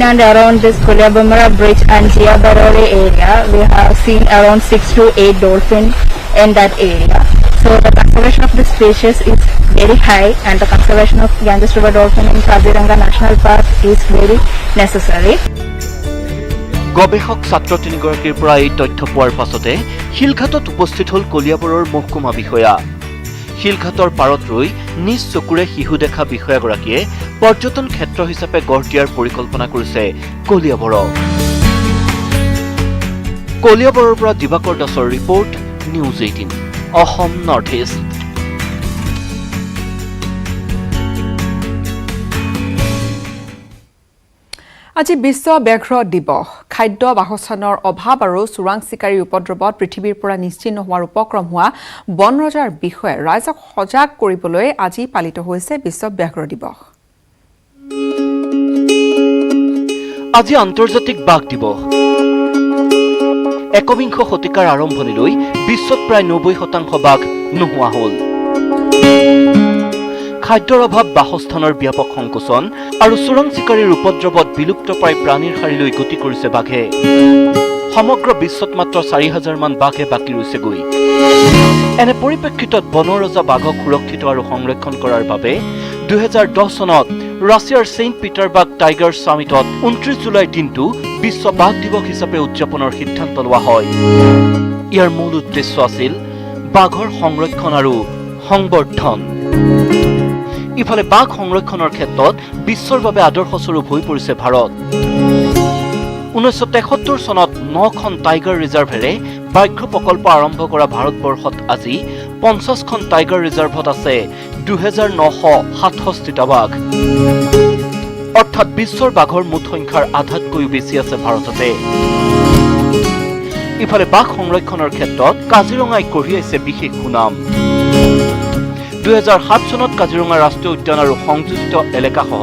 and around this Kulyabamara Bridge and Jia Barole area, we have seen around 6 to 8 dolphins in that area. So the conservation of the species is very high, and the conservation of Ganges River dolphin in Kaziranga National Park is very necessary. গৱেষক ছাত্ৰ তিনিগৰাকীৰ পৰা এই তথ্য পোৱাৰ পাছতে শিলঘাটত উপস্থিত হ'ল কলিয়াবৰৰ মহকুমা বিষয়া। শিলঘাটৰ পাৰত ৰৈ নিজ চকুৰে শিহু দেখা বিষয়াগৰাকীয়ে পৰ্যটন ক্ষেত্ৰ হিচাপে গঢ় দিয়াৰ পৰিকল্পনা কৰিছে কলিয়াবৰক। কলিয়াবৰৰ পৰা দিবাকৰ দাসৰ report, news 18 Assam north east. আজি বিশ্ব ব্যাঘ্ৰ দিৱস। খাদ্য বাসস্থানৰ অভাৱ আৰু চোৰাং চিকাৰীৰ উপদ্ৰৱত পৃথিৱীৰ পৰা নিশ্চিহ্ন হোৱাৰ উপক্ৰম হোৱা বন ৰজাৰ বিষয়ে ৰাইজক সজাগ কৰিবলৈ আজি পালিত হৈছে বিশ্ব ব্যাঘ্ৰ দিৱস। আজি আন্তৰ্জাতিক বাঘ দিৱস। একবিংশ শতিকাৰ আৰম্ভণিলৈ বিশ্বত প্ৰায় 90% বাঘ নোহোৱা হ'ল। খাদ্যৰ অভাৱ, বাসস্থানৰ ব্যাপক সংকোচন আৰু চোৰাং চিকাৰীৰ উপদ্ৰৱত বিলুপ্তপ্ৰায় প্ৰাণীৰ শাৰীলৈ গতি কৰিছে বাঘে। সমগ্ৰ বিশ্বত মাত্ৰ 4,000 মান বাঘে বাকী ৰৈছেগৈ। এনে পৰিপ্ৰেক্ষিতত বনৰ ৰজা বাঘক সুৰক্ষিত আৰু সংৰক্ষণ কৰাৰ বাবে 2010 চনত ৰাছিয়াৰ ছেইণ্ট পিটাৰবাৰ্গ টাইগাৰ সামিটত 29 জুলাইৰ দিনটো বিশ্ব বাঘ দিৱস হিচাপে উদযাপনৰ সিদ্ধান্ত লোৱা হয়। ইয়াৰ মূল উদ্দেশ্য আছিল বাঘৰ সংৰক্ষণ আৰু সংবৰ্ধন। ইফালে বাঘ সংৰক্ষণৰ ক্ষেত্ৰত বিশ্বৰ বাবে আদৰ্শস্বৰূপ হৈ পৰিছে ভাৰত। 1973 চনত 9খন টাইগাৰ ৰিজাৰ্ভেৰে ব্যাঘ্ৰ প্ৰকল্প আৰম্ভ কৰা ভাৰতবৰ্ষত আজি 50খন টাইগাৰ ৰিজাৰ্ভত আছে 2,967টা বাঘ। অৰ্থাৎ বিশ্বৰ বাঘৰ মুঠ সংখ্যাৰ আধাতকৈও বেছি আছে ভাৰততে। ইফালে বাঘ সংৰক্ষণৰ ক্ষেত্ৰত কাজিৰঙাই কঢ়িয়াইছে বিশেষ সুনাম। 2007 চনত কাজিৰঙা ৰাষ্ট্ৰীয় উদ্যান আৰু সংযোজিত এলেকাসহ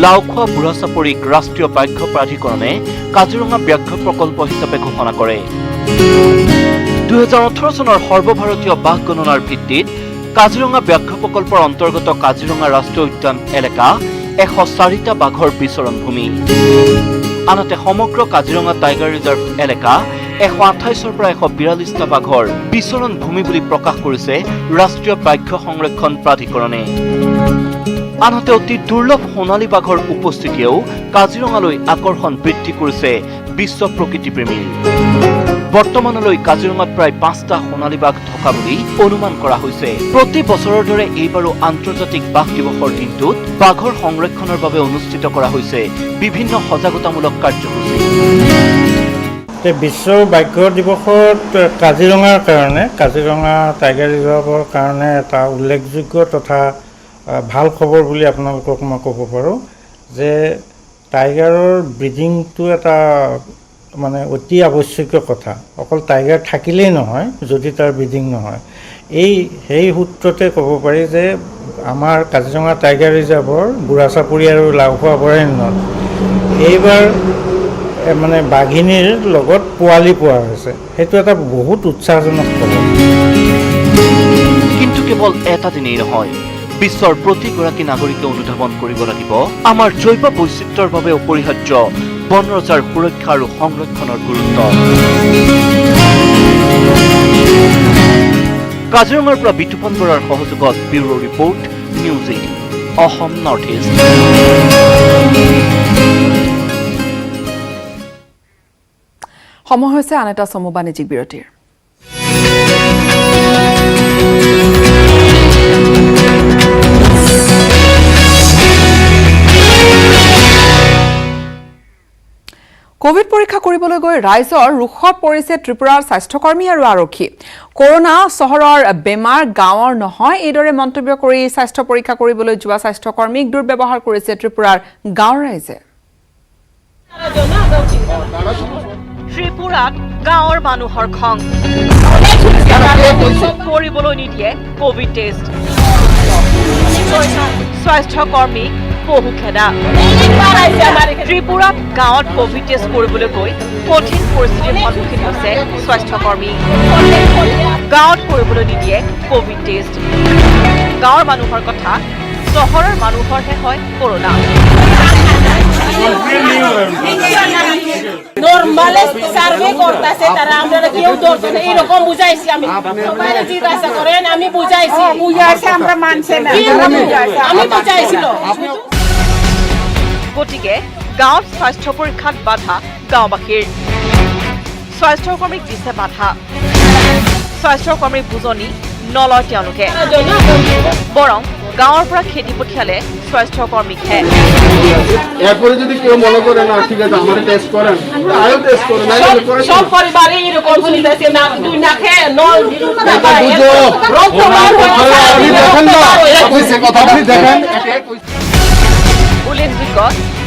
লাওখোৱা বুঢ়াচাপৰিক ৰাষ্ট্ৰীয় ব্যাঘ্ৰ প্ৰাধিকৰণে কাজিৰঙা ব্যাঘ্ৰ প্ৰকল্প হিচাপে ঘোষণা কৰে। 2018 চনৰ সৰ্বভাৰতীয় বাঘ গণনাৰ ভিত্তিত কাজিৰঙা ব্যাঘ্ৰ প্ৰকল্পৰ অন্তৰ্গত কাজিৰঙা ৰাষ্ট্ৰীয় উদ্যান এলেকা 104টা বাঘৰ বিচৰণ ভূমি। আনহাতে সমগ্ৰ কাজিৰঙা টাইগাৰ ৰিজাৰ্ভ এলেকা 128ৰ পৰা 142টা বাঘৰ বিচৰণ ভূমি বুলি প্ৰকাশ কৰিছে ৰাষ্ট্ৰীয় ব্যাঘ্ৰ সংৰক্ষণ প্ৰাধিকৰণে। আনহাতে অতি দুৰ্লভ সোণালী বাঘৰ উপস্থিতিয়েও কাজিৰঙালৈ আকৰ্ষণ বৃদ্ধি কৰিছে বিশ্ব প্ৰকৃতিপ্ৰেমীৰ। বৰ্তমানলৈ কাজিৰঙাত প্ৰায় 5টা সোণালী বাঘ থকা বুলি অনুমান কৰা হৈছে। প্ৰতি বছৰৰ দৰে এইবাৰো আন্তৰ্জাতিক বাঘ দিৱসৰ দিনটোত বাঘৰ সংৰক্ষণৰ বাবে অনুষ্ঠিত কৰা হৈছে বিভিন্ন সজাগতামূলক কাৰ্যসূচী। বিশ্ব ব্যাঘ্ৰ দিৱসত কাজিৰঙাৰ কাৰণে, কাজিৰঙা টাইগাৰ ৰিজাৰ্ভৰ কাৰণে এটা উল্লেখযোগ্য তথা ভাল খবৰ বুলি আপোনালোকক মই ক'ব পাৰোঁ যে টাইগাৰৰ ব্ৰিডিংটো এটা মানে অতি আৱশ্যকীয় কথা। অকল টাইগাৰ থাকিলেই নহয় যদি তাৰ ব্ৰিডিং নহয়। সেই সূত্ৰতে ক'ব পাৰি যে আমাৰ কাজিৰঙা টাইগাৰ ৰিজাৰ্ভৰ বুঢ়াচাপৰি আৰু লাওখোৱা অভয়াৰণ্যত এইবাৰ মানে বাঘিনীৰ লগত পোৱালি পোৱা হৈছে। সেইটো এটা বহুত উৎসাহজনক খবৰ। কিন্তু কেৱল এটা দিনেই নহয়, বিশ্বৰ প্ৰতিগৰাকী নাগৰিকে অনুধাৱন কৰিব লাগিব আমাৰ জৈৱ বৈচিত্ৰ্যৰ বাবে অপৰিহাৰ্য বনৰজাৰ সুৰক্ষা আৰু সংৰক্ষণৰ গুৰুত্ব। কাজিৰঙাৰ পৰা বিতুপন বৰাৰ সহযোগত bureau report, news 18 Assam north east. সময় হৈছে আন এটা চমু বাণিজ্যিক বিৰতিৰ। কোভিড পৰীক্ষা কৰিবলৈ গৈ ৰাইজৰ ৰোষত পৰিছে ত্ৰিপুৰাৰ স্বাস্থ্যকৰ্মী আৰু আৰক্ষী। কৰোনা চহৰৰ বেমাৰ গাঁৱৰ নহয় এইদৰে মন্তব্য কৰি স্বাস্থ্য পৰীক্ষা কৰিবলৈ যোৱা স্বাস্থ্যকৰ্মীক দুৰ্ব্যৱহাৰ কৰিছে ত্ৰিপুৰাৰ গাঁৱৰ ৰাইজে। ত্ৰিপুৰাত গাঁৱৰ মানুহৰ খং কৰিবলৈ নিদিয়ে কোভিড টেষ্ট। স্বাস্থ্যকৰ্মী বহু খেদা। ত্ৰিপুৰাত গাঁৱত কোভিড টেষ্ট কৰিবলৈ গৈ কঠিন পৰিস্থিতিৰ সন্মুখীন হৈছে স্বাস্থ্যকৰ্মী। গাঁৱত কৰিবলৈ নিদিয়ে কোভিড টেষ্ট। গাঁৱৰ মানুহৰ কথা, চহৰৰ মানুহৰহে হয় কৰোনা। Normales সার্ভে করতেছে তারা আমরা কেউ ধরছে না এরকম বুঝাইছি আমি বাইরে জিজ্ঞাসা করেন আমি বুঝাইছি আমরা মানছে না আমি বুঝাইছিল। গতিকে গাঁৱত স্বাস্থ্য পৰীক্ষাত বাধা গাঁওবাসীৰ। স্বাস্থ্যকৰ্মীক দিছে বাধা। স্বাস্থ্যকৰ্মীৰ বুজনি নলয় তেওঁলোকে, বৰং গাঁৱৰ পৰা খেদি পঠিয়ালে স্বাস্থ্যকৰ্মীকহে। এরপরে যদি কেউ মনে করে না ঠিক আছে আমার টেস্ট করেন আরো টেস্ট করুন সব পরিবারে এরকম শুনিতেছে না দুই না খেয়ে উল্লেখযোগ্য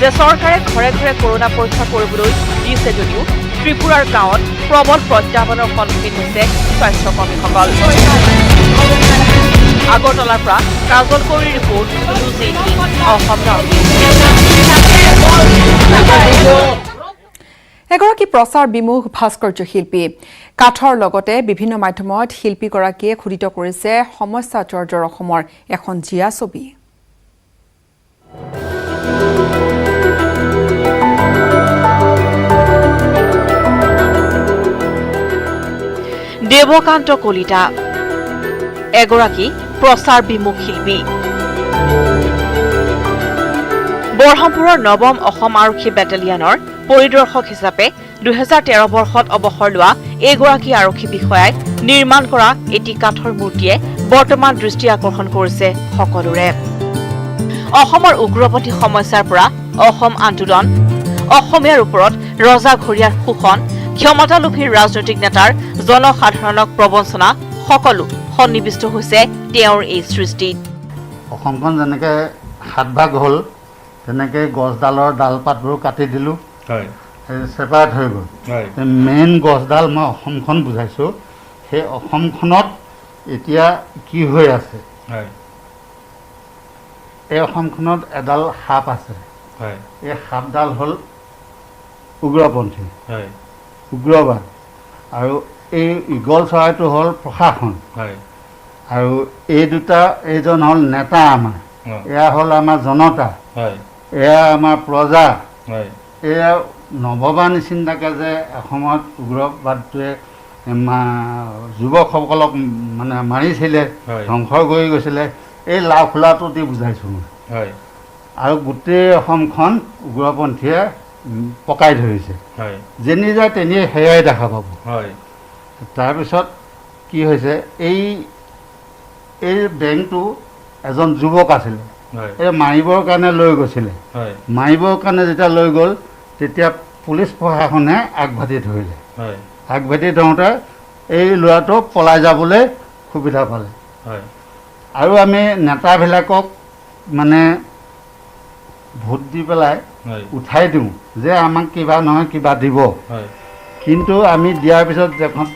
যে চৰকাৰে ঘৰে ঘৰে কৰোনা পৰীক্ষা কৰিবলৈ দিছে যদিও ত্ৰিপুৰাৰ গাঁৱত প্ৰবল প্ৰত্যাহ্বানৰ সন্মুখীন হৈছে স্বাস্থ্যকৰ্মীসকল। আগৰতলাৰ পৰা কাজল কৌৰীৰ ৰিপৰ্ট, নিউজ 18 অসম। এগৰাকী প্ৰচাৰ বিমুখ ভাস্কৰ্য শিল্পী কাঠৰ লগতে বিভিন্ন মাধ্যমত শিল্পীগৰাকীয়ে খোদিত কৰিছে সমস্যাচৰ্যৰ অসমৰ এখন জীয়া ছবি। দেৱকান্ত কলিতা এগৰাকী প্ৰচাৰ বিমুখ শিল্পী। বৰহমপুৰৰ ৯ম অসম আৰক্ষী বেটেলিয়নৰ পৰিদৰ্শক হিচাপে ২০১৩ বৰ্ষত অৱসৰ লোৱা এইগৰাকী আৰক্ষী বিষয়াই নিৰ্মাণ কৰা এটি কাঠৰ মূৰ্তিয়ে বৰ্তমান দৃষ্টি আকৰ্ষণ কৰিছে সকলোৰে। অসমৰ উগ্ৰপন্থী সমস্যাৰ পৰা অসম আন্দোলন, অসমীয়াৰ ওপৰত ৰজা ঘৰিয়াৰ শোষণ, ক্ষমতালোভী ৰাজনৈতিক নেতাৰ জনসাধাৰণক প্ৰবঞ্চনা সকলো সন্নিৱিষ্ট হৈছে তেওঁৰ এই সৃষ্টিত। অসমখন যেনেকৈ 7 ভাগ হ'ল তেনেকৈ গছডালৰ ডালপাতবোৰ কাটি দিলোঁ, ছেপাৰেট হৈ গ'ল। মেইন গছডাল মই অসমখন বুজাইছোঁ, সেই অসমখনত এতিয়া কি হৈ আছে। এই অসমখনত এডাল সাপ আছে, এই সাপডাল হ'ল উগ্ৰপন্থী, উগ্ৰবাদ। আৰু এই ঈগল চৰাইটো হ'ল প্ৰশাসন, আৰু এই দুটা এইজন হ'ল নেতা আমাৰ, এয়া হ'ল আমাৰ জনতা, এয়া আমাৰ প্ৰজা। এয়া নভবা নিচিন্তাকৈ যে এসময়ত উগ্ৰবাদটোৱে যুৱকসকলক মানে মাৰিছিলে, ধ্বংস কৰি গৈছিলে, এই লাও খোলাটো দি বুজাইছোঁ মই। আৰু গোটেই অসমখন উগ্ৰপন্থীয়ে পকাই ধৰিছে, যেনি যায় তেনি সেয়াই দেখা পাব। তাৰপিছত কি হৈছে, এই বেংকটো এজন যুৱক আছিলে, এই মাৰিবৰ কাৰণে লৈ গৈছিলে। মাৰিবৰ কাৰণে যেতিয়া লৈ গ'ল তেতিয়া পুলিচ প্ৰশাসনে আগভাতি ধৰিলে। আগভাতি ধৰোঁতে এই ল'ৰাটো পলাই যাবলৈ সুবিধা পালে। আৰু আমি নেতাবিলাকক মানে ভোট দি পেলাই উঠাই দিওঁ যে আমাক কিবা নহয় কিবা দিব, কিন্তু আমি দিয়াৰ পিছত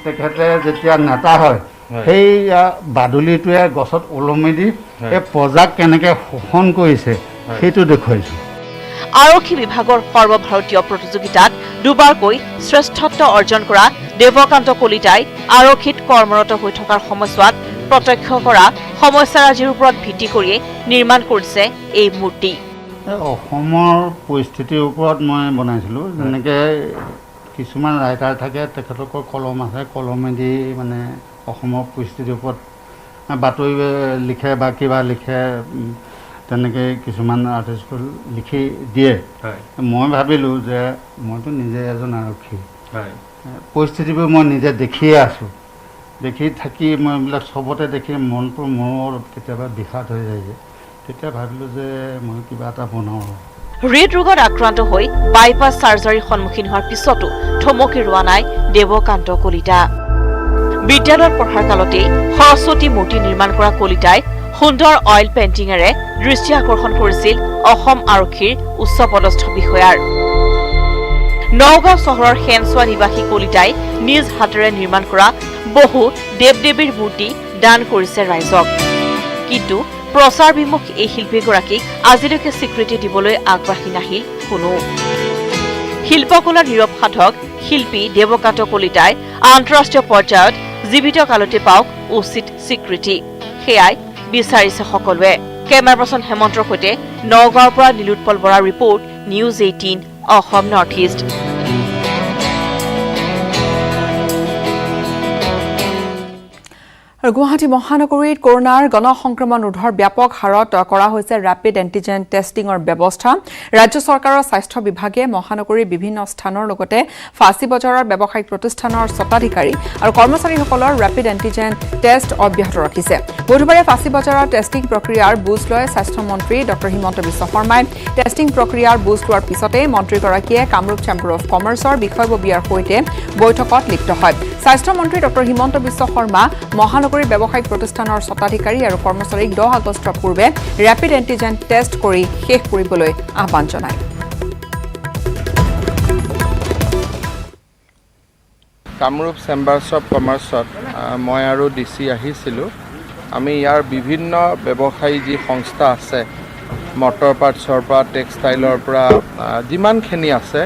তেখেতে যেতিয়া নেতা হয় সেই বাদুলিটোৱে গছত ওলমি দি এই প্ৰজাক কেনেকৈ শোষণ কৰিছে সেইটো দেখুৱাইছোঁ। আৰক্ষী বিভাগৰ সৰ্বভাৰতীয় প্ৰতিযোগিতাত দুবাৰকৈ শ্ৰেষ্ঠত্ব অৰ্জন কৰা দেৱকান্ত কলিতাই আৰক্ষীত কৰ্মৰত হৈ থকাৰ সময়ছোৱাত প্ৰত্যক্ষ কৰা সমস্যাৰাজিৰ ওপৰত ভিত্তি কৰিয়ে নিৰ্মাণ কৰিছে এই মূৰ্তি। অসমৰ পৰিস্থিতিৰ ওপৰত মই বনাইছিলোঁ, যেনেকৈ কিছুমান ৰাইটাৰ থাকে তেখেতলোকৰ কলম আছে, কলমেদি মানে অসমৰ পৰিস্থিতিৰ ওপৰত বাতৰি লিখে বা কিবা লিখে, তেনেকৈ কিছুমান আৰ্টিষ্ট লিখি দিয়ে। মই ভাবিলোঁ যে মইতো নিজে এজন আৰক্ষী, পৰিস্থিতিবোৰ মই নিজে দেখিয়ে আছোঁ, দেখি থাকি মই এইবিলাক চবতে দেখি মনটো মোৰো অলপ কেতিয়াবা বিষাদ হৈ যায় যে, তেতিয়া ভাবিলোঁ যে মই কিবা এটা বনাওঁ। হৃদৰোগত আক্ৰান্ত হৈ বাইপাছ চাৰ্জাৰীৰ সন্মুখীন হোৱাৰ পিছতো থমকি ৰোৱা নাই দেৱকান্ত কলিতা। বিদ্যালয়ত পঢ়াৰ কালতেই সৰস্বতী মূৰ্তি নিৰ্মাণ কৰা কলিতাই সুন্দৰ অইল পেইণ্টিঙেৰে দৃষ্টি আকৰ্ষণ কৰিছিল অসম আৰক্ষীৰ উচ্চপদস্থ বিষয়াৰ। নগাঁও চহৰৰ হেনচোৱা নিবাসী কলিতাই নিজ হাতেৰে নিৰ্মাণ কৰা বহু দেৱ দেৱীৰ মূৰ্তি দান কৰিছে ৰাইজক। কিন্তু প্ৰচাৰ বিমুখ এই শিল্পীগৰাকীক আজিলৈকে স্বীকৃতি দিবলৈ আগবাঢ়ি নাহিল কোনো। শিল্পকলাৰ নীৰৱ সাধক শিল্পী দেৱকান্ত কলিতাই আন্তঃৰাষ্ট্ৰীয় পৰ্যায়ত জীৱিত কালতে পাওক উচিত স্বীকৃতি, সেয়াই বিচাৰিছে সকলোৱে। কেমেৰা পাৰ্চন হেমন্তৰ সৈতে নগাঁৱৰ পৰা নীলোৎপল বৰাৰ report, news 18 Assam north east. Guwahati মহানগৰীত কৰোনাৰ গণসংক্ৰমণ ৰোধৰ ব্যাপক হাৰত কৰা হৈছে ৰেপিড এণ্টিজেন টেষ্টিঙৰ ব্যৱস্থা। ৰাজ্য চৰকাৰৰ স্বাস্থ্য বিভাগে মহানগৰীৰ বিভিন্ন স্থানৰ লগতে ফাঁচী বজাৰৰ ব্যৱসায়িক প্ৰতিষ্ঠানৰ স্বত্বাধিকাৰী আৰু কৰ্মচাৰীসকলৰ ৰেপিড এণ্টিজেন টেষ্ট অব্যাহত ৰাখিছে। বুধবাৰে ফাঁচী বজাৰৰ টেষ্টিং প্ৰক্ৰিয়াৰ বুজ লয় স্বাস্থ্যমন্ত্ৰী ডঃ হিমন্ত বিশ্ব শৰ্মাই। টেষ্টিং প্ৰক্ৰিয়াৰ বুজ লোৱাৰ পিছতে মন্ত্ৰীগৰাকীয়ে কামৰূপ চেম্বাৰ অৱ কমাৰ্চৰ বিষয়ববীয়াৰ সৈতে বৈঠকত লিপ্ত হয়। স্বাস্থ্যমন্ত্ৰী ডঃ হিমন্ত বিশ্ব শৰ্মা মহানগৰীৰ ব্যৱসায়িক প্ৰতিষ্ঠানৰ স্বত্বাধিকাৰী আৰু কৰ্মচাৰীক 10 আগষ্টৰ পূৰ্বে ৰেপিড এণ্টিজেন টেষ্ট কৰি শেষ কৰিবলৈ আহ্বান জনায়। কামৰূপ চেম্বাৰ্ছ অৱ কমাৰ্চত মই আৰু DC আহিছিলোঁ। আমি ইয়াৰ বিভিন্ন ব্যৱসায়ী যি সংস্থা আছে, মটৰ পাৰ্টছৰ পৰা টেক্সটাইলৰ পৰা যিমানখিনি আছে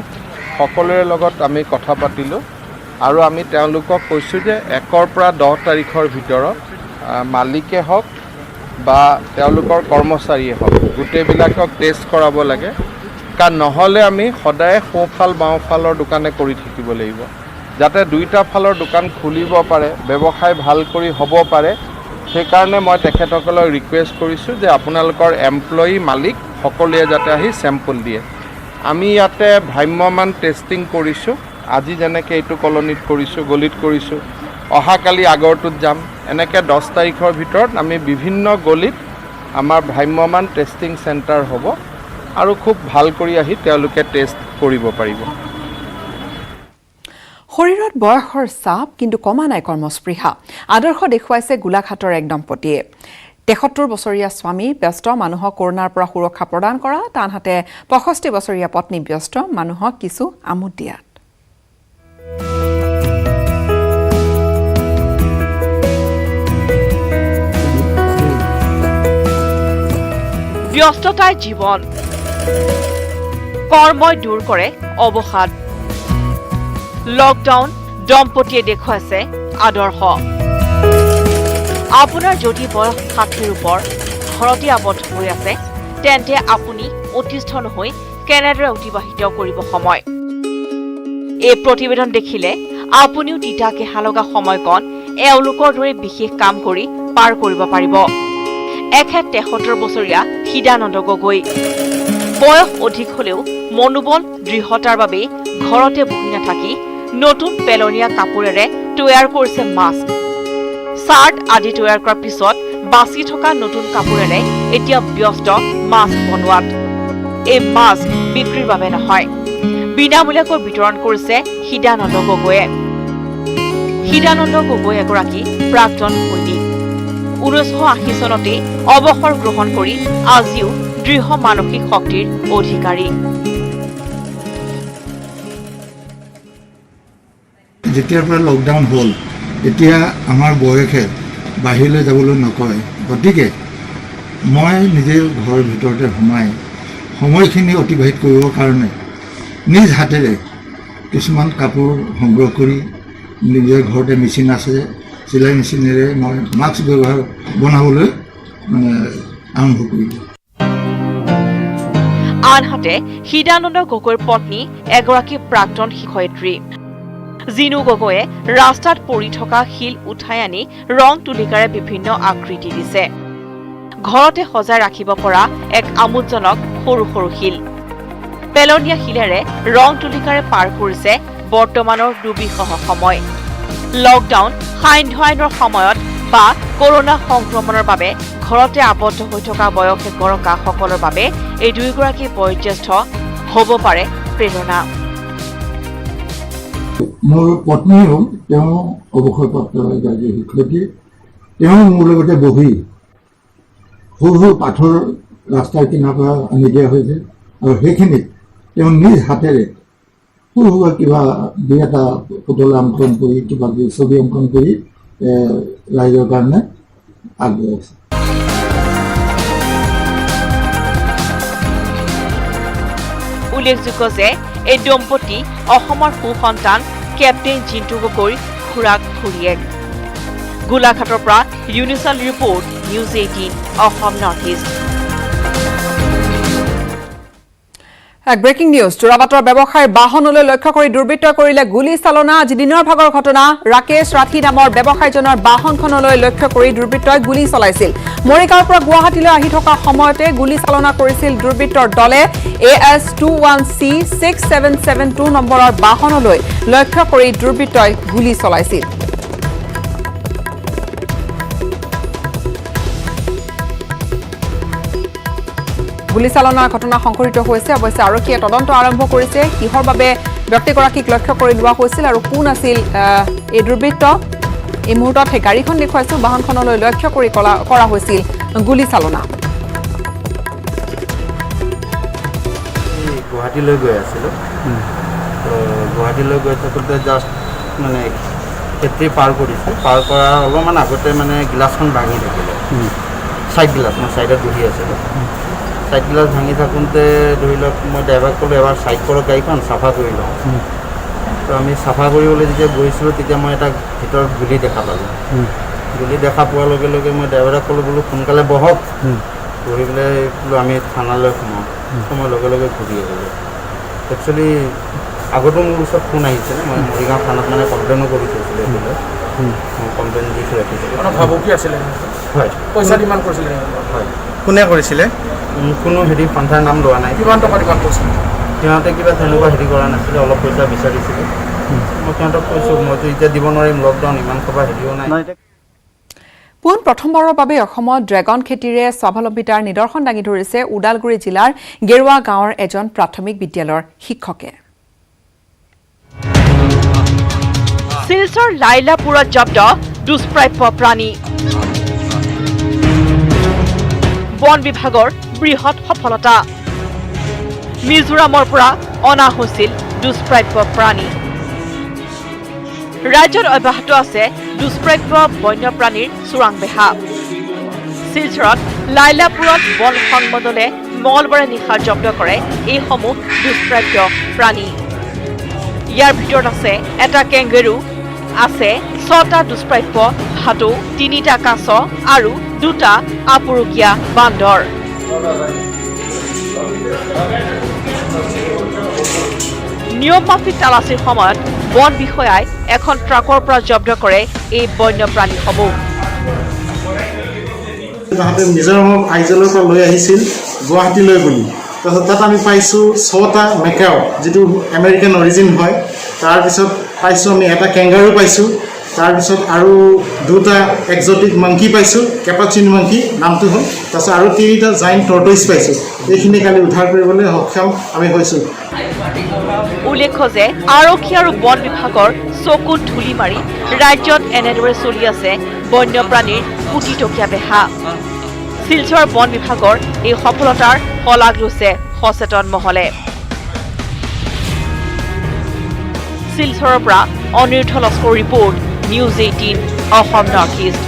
সকলোৰে লগত আমি কথা পাতিলোঁ আৰু আমি তেওঁলোকক কৈছোঁ যে 1 পৰা 10 তাৰিখৰ ভিতৰত মালিকে হওক বা তেওঁলোকৰ কৰ্মচাৰীয়ে হওক গোটেইবিলাকক টেষ্ট কৰাব লাগে। কাৰণ নহ'লে আমি সদায় সোঁফাল বাওঁফালৰ দোকানে কৰি থাকিব লাগিব, যাতে দুইটা ফালৰ দোকান খুলিব পাৰে, ব্যৱসায় ভাল কৰি হ'ব পাৰে। সেইকাৰণে মই তেখেতসকলক ৰিকুৱেষ্ট কৰিছোঁ যে আপোনালোকৰ এমপ্লয়ী মালিক সকলোৱে যাতে আহি চেম্পল দিয়ে। আমি ইয়াতে ভ্ৰাম্যমান টেষ্টিং কৰিছোঁ। আজি যেনেকৈ এইটো কলনীত কৰিছোঁ, গলিত কৰিছোঁ, অহাকালি আগৰটোত যাম। এনেকৈ 10 তাৰিখৰ ভিতৰত আমি বিভিন্ন গলিত আমাৰ ভ্ৰাম্যমান টেষ্টিং চেণ্টাৰ হ'ব আৰু খুব ভাল কৰি আহি তেওঁলোকে টেষ্ট কৰিব পাৰিব। শৰীৰত বয়সৰ চাপ কিন্তু কমা নাই কৰ্মস্পৃহা। আদৰ্শ দেখুৱাইছে গোলাঘাটৰ এক দম্পতীয়ে। 73 বছৰীয়া স্বামী ব্যস্ত মানুহক কৰোনাৰ পৰা সুৰক্ষা প্ৰদান কৰা, আনহাতে 65 বছৰীয়া পত্নী ব্যস্ত মানুহক কিছু আমোদ দিয়াত। ব্যস্ততাই জীৱন, কৰ্মই দূৰ কৰে অৱসাদ। লকডাউন দম্পতীয়ে দেখুৱাইছে আদৰ্শ। আপোনাৰ যদি বয়স 60ৰ ওপৰ, ঘৰতে আবদ্ধ হৈ আছে, তেন্তে আপুনি অতিষ্ঠ নহৈ কেনেদৰে অতিবাহিত কৰিব সময়। এই প্ৰতিবেদন দেখিলে আপুনিও তিতা কেহা লগা সময়কণ এওঁলোকৰ দৰে বিশেষ কাম কৰি পাৰ কৰিব পাৰিব। এখেত 73 বছৰীয়া হৃদানন্দ গগৈ। বয়স অধিক হলেও মনোবল দৃঢ়তাৰ বাবে ঘৰতে বহি নাথাকি নতুন পেলনীয়া কাপোৰেৰে তৈয়াৰ কৰিছে মাস্ক। চাৰ্ট আদি তৈয়াৰ কৰাৰ পিছত বাছি থকা নতুন কাপোৰেৰে এতিয়া ব্যস্ত মাস্ক বনোৱাত। এই মাস্ক বিক্ৰীৰ বাবে নহয়, বিনামূলীয়াকৈ বিতৰণ কৰিছে হৃদানন্দ গগৈয়ে। হৃদানন্দ গগৈ এগৰাকী প্ৰাক্তন সৈনিক। 1980 চনতে অৱসৰ গ্ৰহণ কৰি আজিও দৃঢ় মানসিক শক্তিৰ অধিকাৰী। যেতিয়াৰ পৰা লকডাউন হ'ল, এতিয়া আমাৰ বয়সে বাহিৰলৈ যাবলৈ নকয়। গতিকে মই নিজে ঘৰৰ ভিতৰতে সোমাই সময়খিনি অতিবাহিত কৰিবৰ কাৰণে নিজ হাতেৰে কিছুমান কাপোৰ সংগ্ৰহ কৰি নিজৰ ঘৰতে মেচিন আছে, চিলাই মেচিনেৰে মই মাস্ক বনাবলৈ আৰম্ভ কৰিলোঁ। আনহাতে হৃদানন্দ গগৈৰ পত্নী এগৰাকী প্ৰাক্তন শিক্ষয়িত্ৰী। জিনু গগৈয়ে ৰাস্তাত পৰি থকা শিল উঠাই আনি ৰং তুলিকাৰে বিভিন্ন আকৃতি দিছে। ঘৰতে সজাই ৰাখিব পৰা এক আমোদজনক সৰু সৰু শিল। পেলনীয়া শিলেৰে ৰং তুলিকাৰে পাৰ কৰিছে বৰ্তমানৰ দুৰ্বিষহ সময়। লকডাউন সান্ধ্য আইনৰ সময়ত বা কৰোনা সংক্ৰমণৰ বাবে ঘৰতে আবদ্ধ হৈ থকা বয়সে গৰকাসকলৰ বাবে এই দুয়োগৰাকী বয়োজ্যেষ্ঠ হ'ব পাৰে প্ৰেৰণা। মোৰ পত্নীও তেওঁ অৱসৰপ্ৰাপ্ত এগৰাকী শিক্ষয়িত্ৰী। তেওঁ মোৰ লগতে বহি সৰু সৰু পাথৰ ৰাস্তাৰ কিনাৰ পৰা আনি দিয়া হৈছে আৰু সেইখিনিত তেওঁ নিজ হাতেৰে সৰু সুৰা কিবা দুই এটা পুতলা অংকন কৰি কিবা ছবি অংকন কৰি ৰাইজৰ কাৰণে আগবঢ়াই আছে। উল্লেখযোগ্য যে এই দম্পতি অসমৰ সুসন্তান কেপ্টেইন জিন্তু গগৈৰ খুৰাক খুৰীয়েক। গোলাঘাটৰ পৰা ইউনিচাল report, news 18 Assam north east. Breaking news. যোৰাবাটৰ ব্যৱসায়ীৰ বাহনলৈ লক্ষ্য কৰি দুৰ্বৃত্তই কৰিলে গুলী চালনা। আজি দিনৰ ভাগৰ ঘটনা। ৰাকেশ ৰাঠি নামৰ ব্যৱসায়ীজনৰ বাহনখনলৈ লক্ষ্য কৰি দুৰ্বৃত্তই গুলী চলাইছিল। মৰিগাঁৱৰ পৰা গুৱাহাটীলৈ আহি থকা সময়তে গুলী চালনা কৰিছিল দুৰ্বৃত্তৰ দলে। AS21C6772 নম্বৰৰ বাহনলৈ লক্ষ্য কৰি দুৰ্বৃত্তই গুলী চলাইছিল। গুলীচালনাৰ ঘটনা সংঘটিত হৈছে। অৱশ্যে আৰক্ষীয়ে তদন্ত আৰম্ভ কৰিছে। কিহৰ বাবে ব্যক্তিগৰাকীক লক্ষ্য কৰি লোৱা হৈছিল আৰু কোন আছিল এই দুৰ্বৃত্ত, এই মুহূৰ্তত সেই গাড়ীখন দেখুৱাইছো। বাহনখনলৈ লক্ষ্য কৰি কৰা হৈছিল গুলীচালনা। গুৱাহাটীলৈ গৈ আছিলোঁ, তো গুৱাহাটীলৈ গৈ থাকোঁতে জাষ্ট মানে খেতি পাৰ কৰিছোঁ। পাৰ কৰাৰ অলপমান আগতে মানে গিলাচখন ভাঙি থাকিলে, ছাইড গিলাচ, মই ছাইডত বহি আছিলোঁ। ছাইড গিলাচ ভাঙি থাকোঁতে ধৰি লওক মই ড্ৰাইভাৰক ক'লোঁ এবাৰ ছাইড কৰক গাড়ীখন, চাফা কৰি লওঁ। তো আমি চাফা কৰিবলৈ যেতিয়া গৈছিলোঁ তেতিয়া মই এটা ভিতৰত গুলি দেখা পালোঁ। গুলি দেখা পোৱাৰ লগে লগে মই ড্ৰাইভাৰক ক'লোঁ বোলো সোনকালে বহক, বহি পেলাই বোলো আমি থানালৈ সোমাওঁ। মই লগে লগে ঘূৰি আহিলোঁ। একচুৱেলি আগতো মোৰ ওচৰত ফোন আহিছিলে, মই মৰিগাঁও থানাত মানে কমপ্লেইনো কৰি থৈছিলোঁ এইবিলাক। মই কমপ্লেইন দি ৰাখিছিলোঁ। ভাবুকি আছিলে? হয়। পইচা ডিমাণ্ড কৰিছিলে? হয়। কোনে কৰিছিলে? কোনো হেৰি পন্থাৰ নাম লোৱা নাই। কিমান টকা ডিমাণ্ড কৰিছিলে? সিহঁতে কিবা তেনেকুৱা হেৰি কৰা নাছিলে, অলপ পইচা বিচাৰিছিলে। মই সিহঁতক কৈছোঁ মইতো এতিয়া দিব নোৱাৰিম, লকডাউন, ইমান সভা হেৰিও নাই। পোন প্ৰথমবাৰৰ বাবে অসমত ড্ৰেগন খেতিৰে স্বাৱলম্বিতাৰ নিদৰ্শন দাঙি ধৰিছে ওদালগুৰি জিলাৰ গেৰুৱা গাঁৱৰ এজন প্ৰাথমিক বিদ্যালয়ৰ শিক্ষকে। শিলচৰ লাইলাপুৰত জব্দ দুষ্প্ৰাপ্য প্ৰাণী। বন বিভাগৰ বৃহৎ সফলতা। মিজোৰামৰ পৰা অনা হৈছিল দুষ্প্ৰাপ্য প্ৰাণী। ৰাজ্যত অব্যাহত আছে দুষ্প্ৰাপ্য বন্যপ্ৰাণীৰ চোৰাং বেহা। শিলচৰত লাইলাপুৰত বন সংমণ্ডলে মঙলবাৰে নিশা জব্দ কৰে এইসমূহ দুষ্প্ৰাপ্য প্ৰাণী। ইয়াৰ ভিতৰত আছে এটা কেংগেৰু, আছে 6টা দুষ্প্ৰাপ্য ভাটৌ, 3টা কাছ আৰু 2টা আপুৰুগীয়া বান্দৰ। নিয়মমাফিক তালাচীৰ সময়ত বন বিষয়াই এখন ট্ৰাকৰ পৰা জব্দ কৰে এই বন্যপ্ৰাণীসমূহ। তাহাঁতে মিজোৰামৰ আইজলৰ পৰা লৈ আহিছিল গুৱাহাটীলৈ বুলি। তাৰপিছত তাত আমি পাইছোঁ 6টা মেকাও, যিটো আমেৰিকান অৰিজিন হয়। তাৰপিছত পাইছোঁ আমি এটা কেংগাৰু পাইছোঁ। তাৰপিছত আৰু 2টা এক্সটিক মাংকি পাইছোঁ, কেপাচিন মাংকি নামটো হ'ল। তাৰপিছত আৰু 3টা জাইণ্ট টৰ্টইচ পাইছোঁ। এইখিনি কালি উদ্ধাৰ কৰিবলৈ সক্ষম আমি হৈছোঁ। উল্লেখ্য যে আৰক্ষী আৰু বন বিভাগৰ চকুত ধূলি মাৰি ৰাজ্যত এনেদৰে চলি আছে বন্যপ্ৰাণীৰ কোটিটকীয়া বেহা। শিলচৰ বন বিভাগৰ এই সফলতাৰ শলাগ লৈছে সচেতন মহলে। শিলচৰৰ পৰা Aniruddha Laskar report, news 18 Assam north east.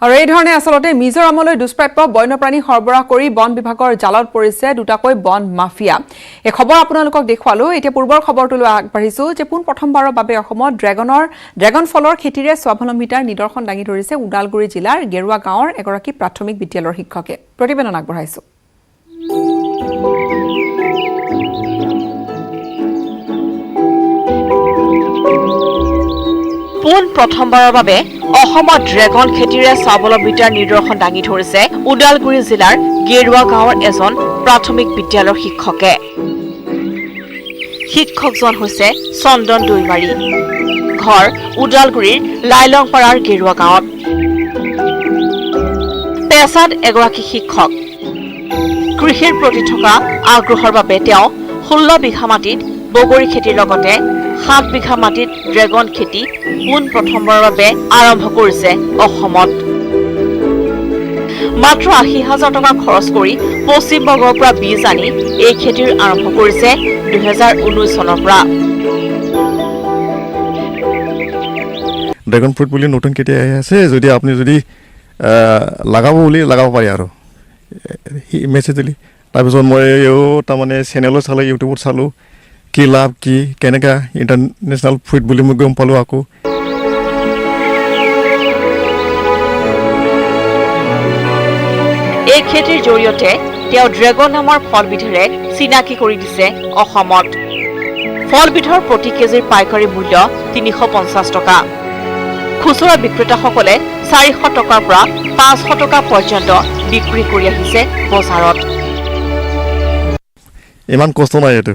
আৰু এই ধৰণে আচলতে মিজোৰামলৈ দুষ্প্ৰাপ্য বন্যপ্ৰাণী সৰবৰাহ কৰি বন বিভাগৰ জালত পৰিছে দুটাকৈ বন মাফিয়া। এই খবৰ আপোনালোকক দেখুৱালো। এতিয়া পূৰ্বৰ খবৰটোলৈ আগবাঢ়িছো যে পোন প্ৰথমবাৰৰ বাবে অসমত ড্ৰেগন ফলৰ খেতিৰে স্বাৱলম্বিতাৰ নিদৰ্শন দাঙি ধৰিছে ওদালগুৰি জিলাৰ গেৰুৱা গাঁৱৰ এগৰাকী প্ৰাথমিক বিদ্যালয়ৰ শিক্ষকে। প্ৰতিবেদন আগবঢ়াইছো। পোন প্ৰথমবাৰৰ বাবে অসমত ড্ৰেগন খেতিৰে স্বাৱলম্বিতাৰ নিদৰ্শন দাঙি ধৰিছে ওদালগুৰি জিলাৰ গেৰুৱা গাঁৱৰ এজন প্ৰাথমিক বিদ্যালয়ৰ শিক্ষকে শিক্ষকজন হৈছে চন্দন দৈমাৰী ঘৰ উদালগুৰিৰ লাইলংপাৰাৰ গেৰুৱা গাঁৱত পেছাত এগৰাকী শিক্ষক কৃষিৰ প্ৰতি থকা আগ্ৰহৰ বাবে তেওঁ 16 বিঘা মাটিত বগৰী খেতিৰ লগতে 7 বিঘা মাটিত ড্ৰেগন খেতি পোন প্ৰথমবাৰৰ বাবে আৰম্ভ কৰিছে অসমত মাত্ৰ 80,000 টকা খৰচ কৰি পশ্চিমবংগৰ পৰা বীজ আনি এই খেতিৰ আৰম্ভ কৰিছে 2019 চনৰ পৰা ড্ৰেগন ফ্ৰুট বুলি নতুন খেতি আহি আছে যদি আপুনি যদি লগাব বুলি লগাব পাৰে আৰু মেছেজলি তাৰপিছত মই তাৰমানে চেনেলো চালোঁ ইউটিউবত চালোঁ কি লাভ কি কেনেকৈ ইণ্টাৰনেশ্যনেল ফ্ৰুট বুলি মই গম পালোঁ আকৌ এই খেতিৰ জৰিয়তে তেওঁ ড্ৰেগন নামৰ ফলবিধেৰে চিনাকি কৰি দিছে অসমত ফলবিধৰ প্ৰতি কেজিৰ পাইকাৰী মূল্য 350 টকা খুচুৰা বিক্ৰেতাসকলে 400 টকাৰ পৰা 500 টকা পৰ্যন্ত বিক্ৰী কৰি আহিছে বজাৰত ইমান কষ্ট নাই এইটো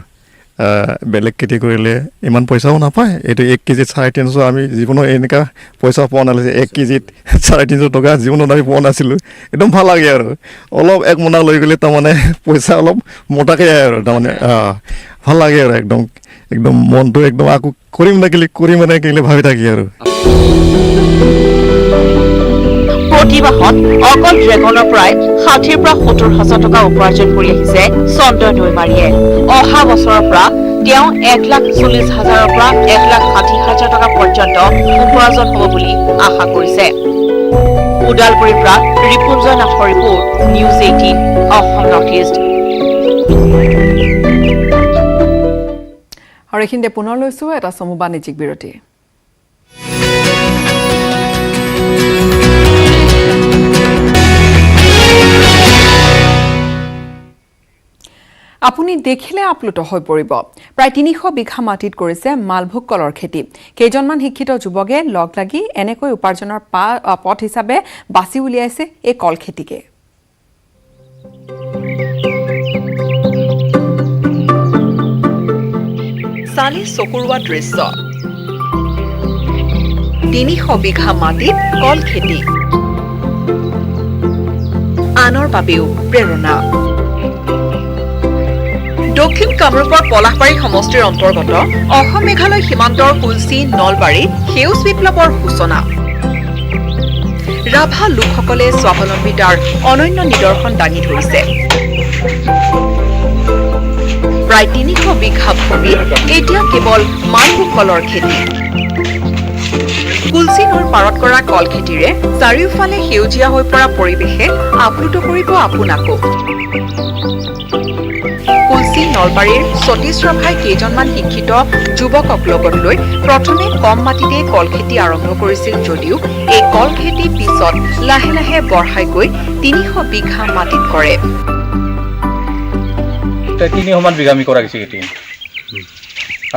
বেলেগ খেতি কৰিলে ইমান পইচাও নাপায় এইটো 1 কেজিত 350 আমি জীৱনত এনেকুৱা পইচা পোৱা নাছিলে 1 কেজিত 350 টকা জীৱনত আমি পোৱা নাছিলোঁ একদম ভাল লাগে আৰু অলপ এক মোনা লৈ গ'লে তাৰমানে পইচা অলপ মোটাকৈ আহে আৰু তাৰমানে ভাল লাগে আৰু একদম মনটো একদম আকৌ কৰিম নে কেলে ভাবি থাকি আৰু প্ৰতি মাহত অকল ড্ৰেগনৰ প্ৰায় 60 পৰা 70,000 টকা উপাৰ্জন কৰি আহিছে চন্দন দৈমাৰীয়ে অহা বছৰৰ পৰা তেওঁ 1,40,000 পৰা 1,60,000 টকা পৰ্যন্ত উপাৰ্জন হ'ব বুলি আশা কৰিছে উদালগুৰিৰ পৰা ৰিপুঞ্জয় নাথৰ report news 18 Assam north east আৰু এইখিনিতে পুনৰ লৈছো এটা চমু বাণিজ্যিক বিৰতি আপুনি দেখিলে আপ্লুত হৈ পৰিব প্ৰায় 300 বিঘা মাটিত কৰিছে মালভোগ কলৰ খেতি কেইজনমান শিক্ষিত যুৱকে লগ লাগি এনেকৈ উপাৰ্জনৰ পথ হিচাপে বাছি উলিয়াইছে এই কল খেতিকে চালি চকুৰোৱা দৃশ্য 300 বিঘা মাটিত কল খেতি আনৰ বাবেও প্ৰেৰণা দক্ষিণ কামৰূপৰ পলাশবাৰী সমষ্টিৰ অন্তৰ্গত অসম মেঘালয় সীমান্তৰ কুলচি নলবাৰী সেউজ বিপ্লৱৰ সূচনা ৰাভা লোকসকলে স্বাৱলম্বিতাৰ অনন্য নিদৰ্শন দাঙি ধৰিছে প্ৰায় 300 বিঘা ভূমিত এতিয়া কেৱল মালভোগ কলৰ খেতি কুলচি নৈৰ পাৰত কৰা কল খেতিৰে চাৰিওফালে সেউজীয়া হৈ পৰা পৰিৱেশে আপ্লুত কৰিব আপোনাকো কুলচি নলবাৰীৰ সতীশ ৰাভাই কেইজনমান শিক্ষিত যুৱকক লগত লৈ প্ৰথমে কম মাটিতে কল খেতি আৰম্ভ কৰিছিল যদিও এই কল খেতি পিছত লাহে লাহে বঢ়াই গৈ 300 বিঘা মাটিত কৰে 300 বিঘা আমি কৰা গৈছে খেতি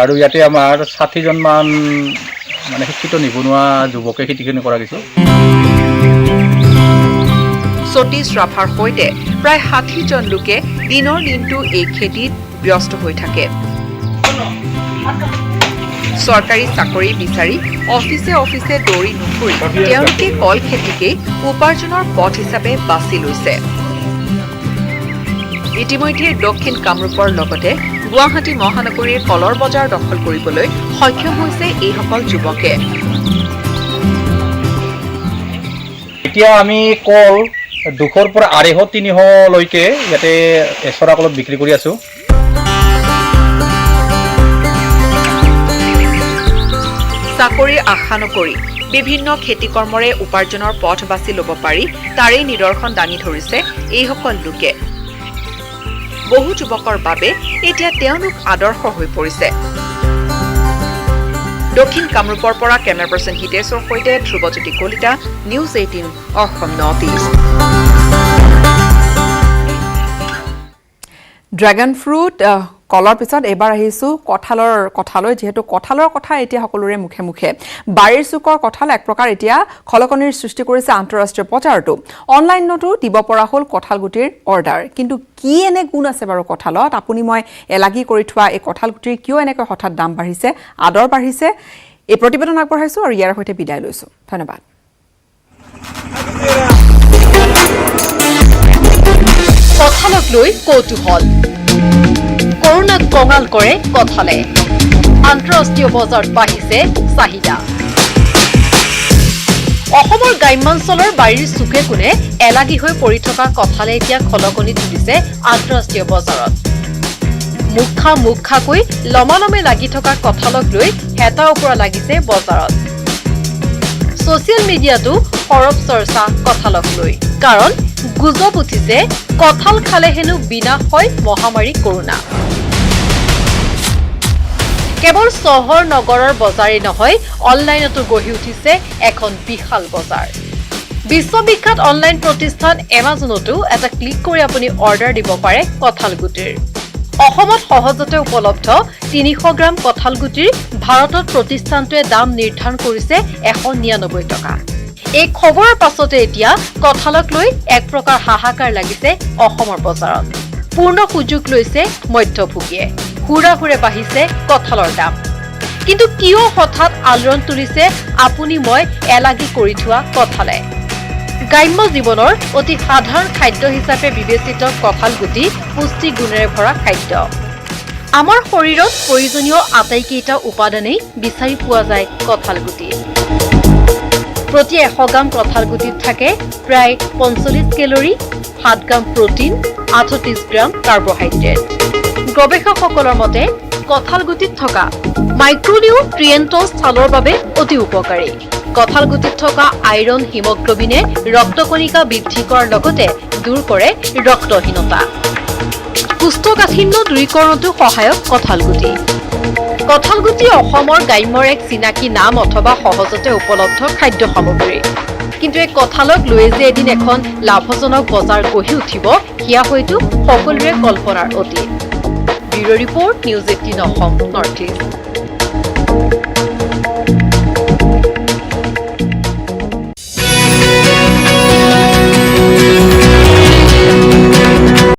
আৰু ইয়াতে আমাৰ 60জনমান মানে শিক্ষিত নিবনুৱা যুৱকে খেতিখিনি কৰা গৈছে সতীশ ৰাভাৰ সৈতে প্ৰায় 60জন লোকে দিনৰ দিনটো এই খেতিত ব্যস্ত হৈ থাকে চৰকাৰী চাকৰি বিচাৰি অফিচে দৌৰি নুফুৰি তেওঁলোকে কল খেতিকেই উপাৰ্জনৰ পথ হিচাপে বাছি লৈছে ইতিমধ্যে দক্ষিণ কামৰূপৰ লগতে গুৱাহাটী মহানগৰীৰ কলৰ বজাৰ দখল কৰিবলৈ সক্ষম হৈছে এইসকল যুৱকে এতিয়া আমি কল 200 পৰা 250-300 লৈকে ইয়াতে এচৰা কলত বিক্ৰী কৰি আছো চাকৰিৰ আশা নকৰি বিভিন্ন খেতি কৰ্মৰে উপাৰ্জনৰ পথ বাছি ল'ব পাৰি তাৰেই নিদৰ্শন দাঙি ধৰিছে এইসকল লোকে বহু যুৱকৰ বাবে এতিয়া তেওঁলোক আদৰ্শ হৈ পৰিছে দক্ষিণ কামৰূপৰ পৰা কেমেৰা পাৰ্চন হিতেশৰ সৈতে Dhrubajyoti Kalita news 18 Assam north east dragon fruit কলৰ পিছত এবাৰ আহিছো কঁঠালৈ যেহেতু কঁঠালৰ কথা এতিয়া সকলোৰে মুখে মুখে বাৰীৰ চুকৰ কঁঠাল এক প্ৰকাৰ এতিয়া খলকনিৰ সৃষ্টি কৰিছে আন্তঃৰাষ্ট্ৰীয় বজাৰতো অনলাইনতো দিব পৰা হ'ল কঁঠাল গুটিৰ অৰ্ডাৰ কিন্তু কি এনে গুণ আছে বাৰু কঁঠালত আপুনি মই এলাগি কৰি থোৱা এই কঁঠাল গুটিৰ কিয় এনেকৈ হঠাৎ দাম বাঢ়িছে আদৰ বাঢ়িছে এই প্ৰতিবেদন আগবঢ়াইছো আৰু ইয়াৰ সৈতে বিদায় লৈছো ধন্যবাদ কঁঠালক লৈ কৌতূহল কৰোণাক কঙাল কৰে কঁঠালে আন্তঃৰাষ্ট্ৰীয় বজাৰত বাঢ়িছে চাহিদা অসমৰ গ্ৰাম্যাঞ্চলৰ বাৰীৰ চুকে কোণে এলাগি হৈ পৰি থকা কঁঠালে এতিয়া খলকনি তুলিছে আন্তঃৰাষ্ট্ৰীয় বজাৰত মুখ খাকৈ লমালমে লাগি থকা কঁঠালক লৈ হেতা ওপৰা লাগিছে বজাৰত ছচিয়েল মিডিয়াতো সৰব চৰ্চা কঁঠালক লৈ কাৰণ গুজব উঠিছে কঁঠাল খালে হেনো বিনাশ হয় মহামাৰী কৰোণা কেৱল চহৰ নগৰৰ বজাৰেই নহয় অনলাইনতো গঢ়ি উঠিছে এখন বিশাল বজাৰ বিশ্ববিখ্যাত অনলাইন প্ৰতিষ্ঠান এমাজনতো এটা ক্লিক কৰি আপুনি অৰ্ডাৰ দিব পাৰে কঁঠাল গুটিৰ অসমত সহজতে উপলব্ধ ৩০০ গ্ৰাম কঁঠাল গুটিৰ ভাৰতত প্ৰতিষ্ঠানটোৱে দাম নিৰ্ধাৰণ কৰিছে ১৯৯ টকা এই খবৰৰ পাছতে এতিয়া কঁঠালক লৈ এক প্ৰকাৰ হাহাকাৰ লাগিছে অসমৰ বজাৰত পূৰ্ণ সুযোগ লৈছে মধ্যভোগীয়ে হুৰাহুৰে বাঢ়িছে কঁঠালৰ দাম কিন্তু কিয় হঠাৎ আলোড়ন তুলিছে আপুনি মই এলাগি কৰি থোৱা কঁঠালে গ্ৰাম্য জীৱনৰ অতি সাধাৰণ খাদ্য হিচাপে বিবেচিত কঁঠাল গুটি পুষ্টি গুণেৰে ভৰা খাদ্য আমাৰ শৰীৰত প্ৰয়োজনীয় আটাইকেইটা উপাদানেই বিচাৰি পোৱা যায় কঁঠাল গুটিত প্ৰতি 100 গ্ৰাম কঁঠাল গুটিত থাকে প্ৰায় 45 কেলৰি 7 গ্ৰাম প্ৰটিন 38 গ্ৰাম কাৰ্বহাইড্ৰেট গৱেষকসকলৰ মতে কঁঠাল গুটিত থকা মাইক্ৰনিউট্ৰিয়েণ্টছ ছালৰ বাবে অতি উপকাৰী কঁঠাল গুটিত থকা আইৰণ হিমগ্লবিনে ৰক্তকণিকা বৃদ্ধি কৰাৰ লগতে দূৰ কৰে ৰক্তহীনতা কুষ্ঠকাঠিন্য দূৰীকৰণতো সহায়ক কঁঠাল গুটি অসমৰ গ্ৰাম্যৰ এক চিনাকি নাম অথবা সহজতে উপলব্ধ খাদ্য সামগ্ৰী কিন্তু এই কঁঠালক লৈ যে এদিন এখন লাভজনক বজাৰ গঢ়ি উঠিব সেয়া হয়তো সকলোৰে কল্পনাৰ অতীত bureau' report news 18 Assam north east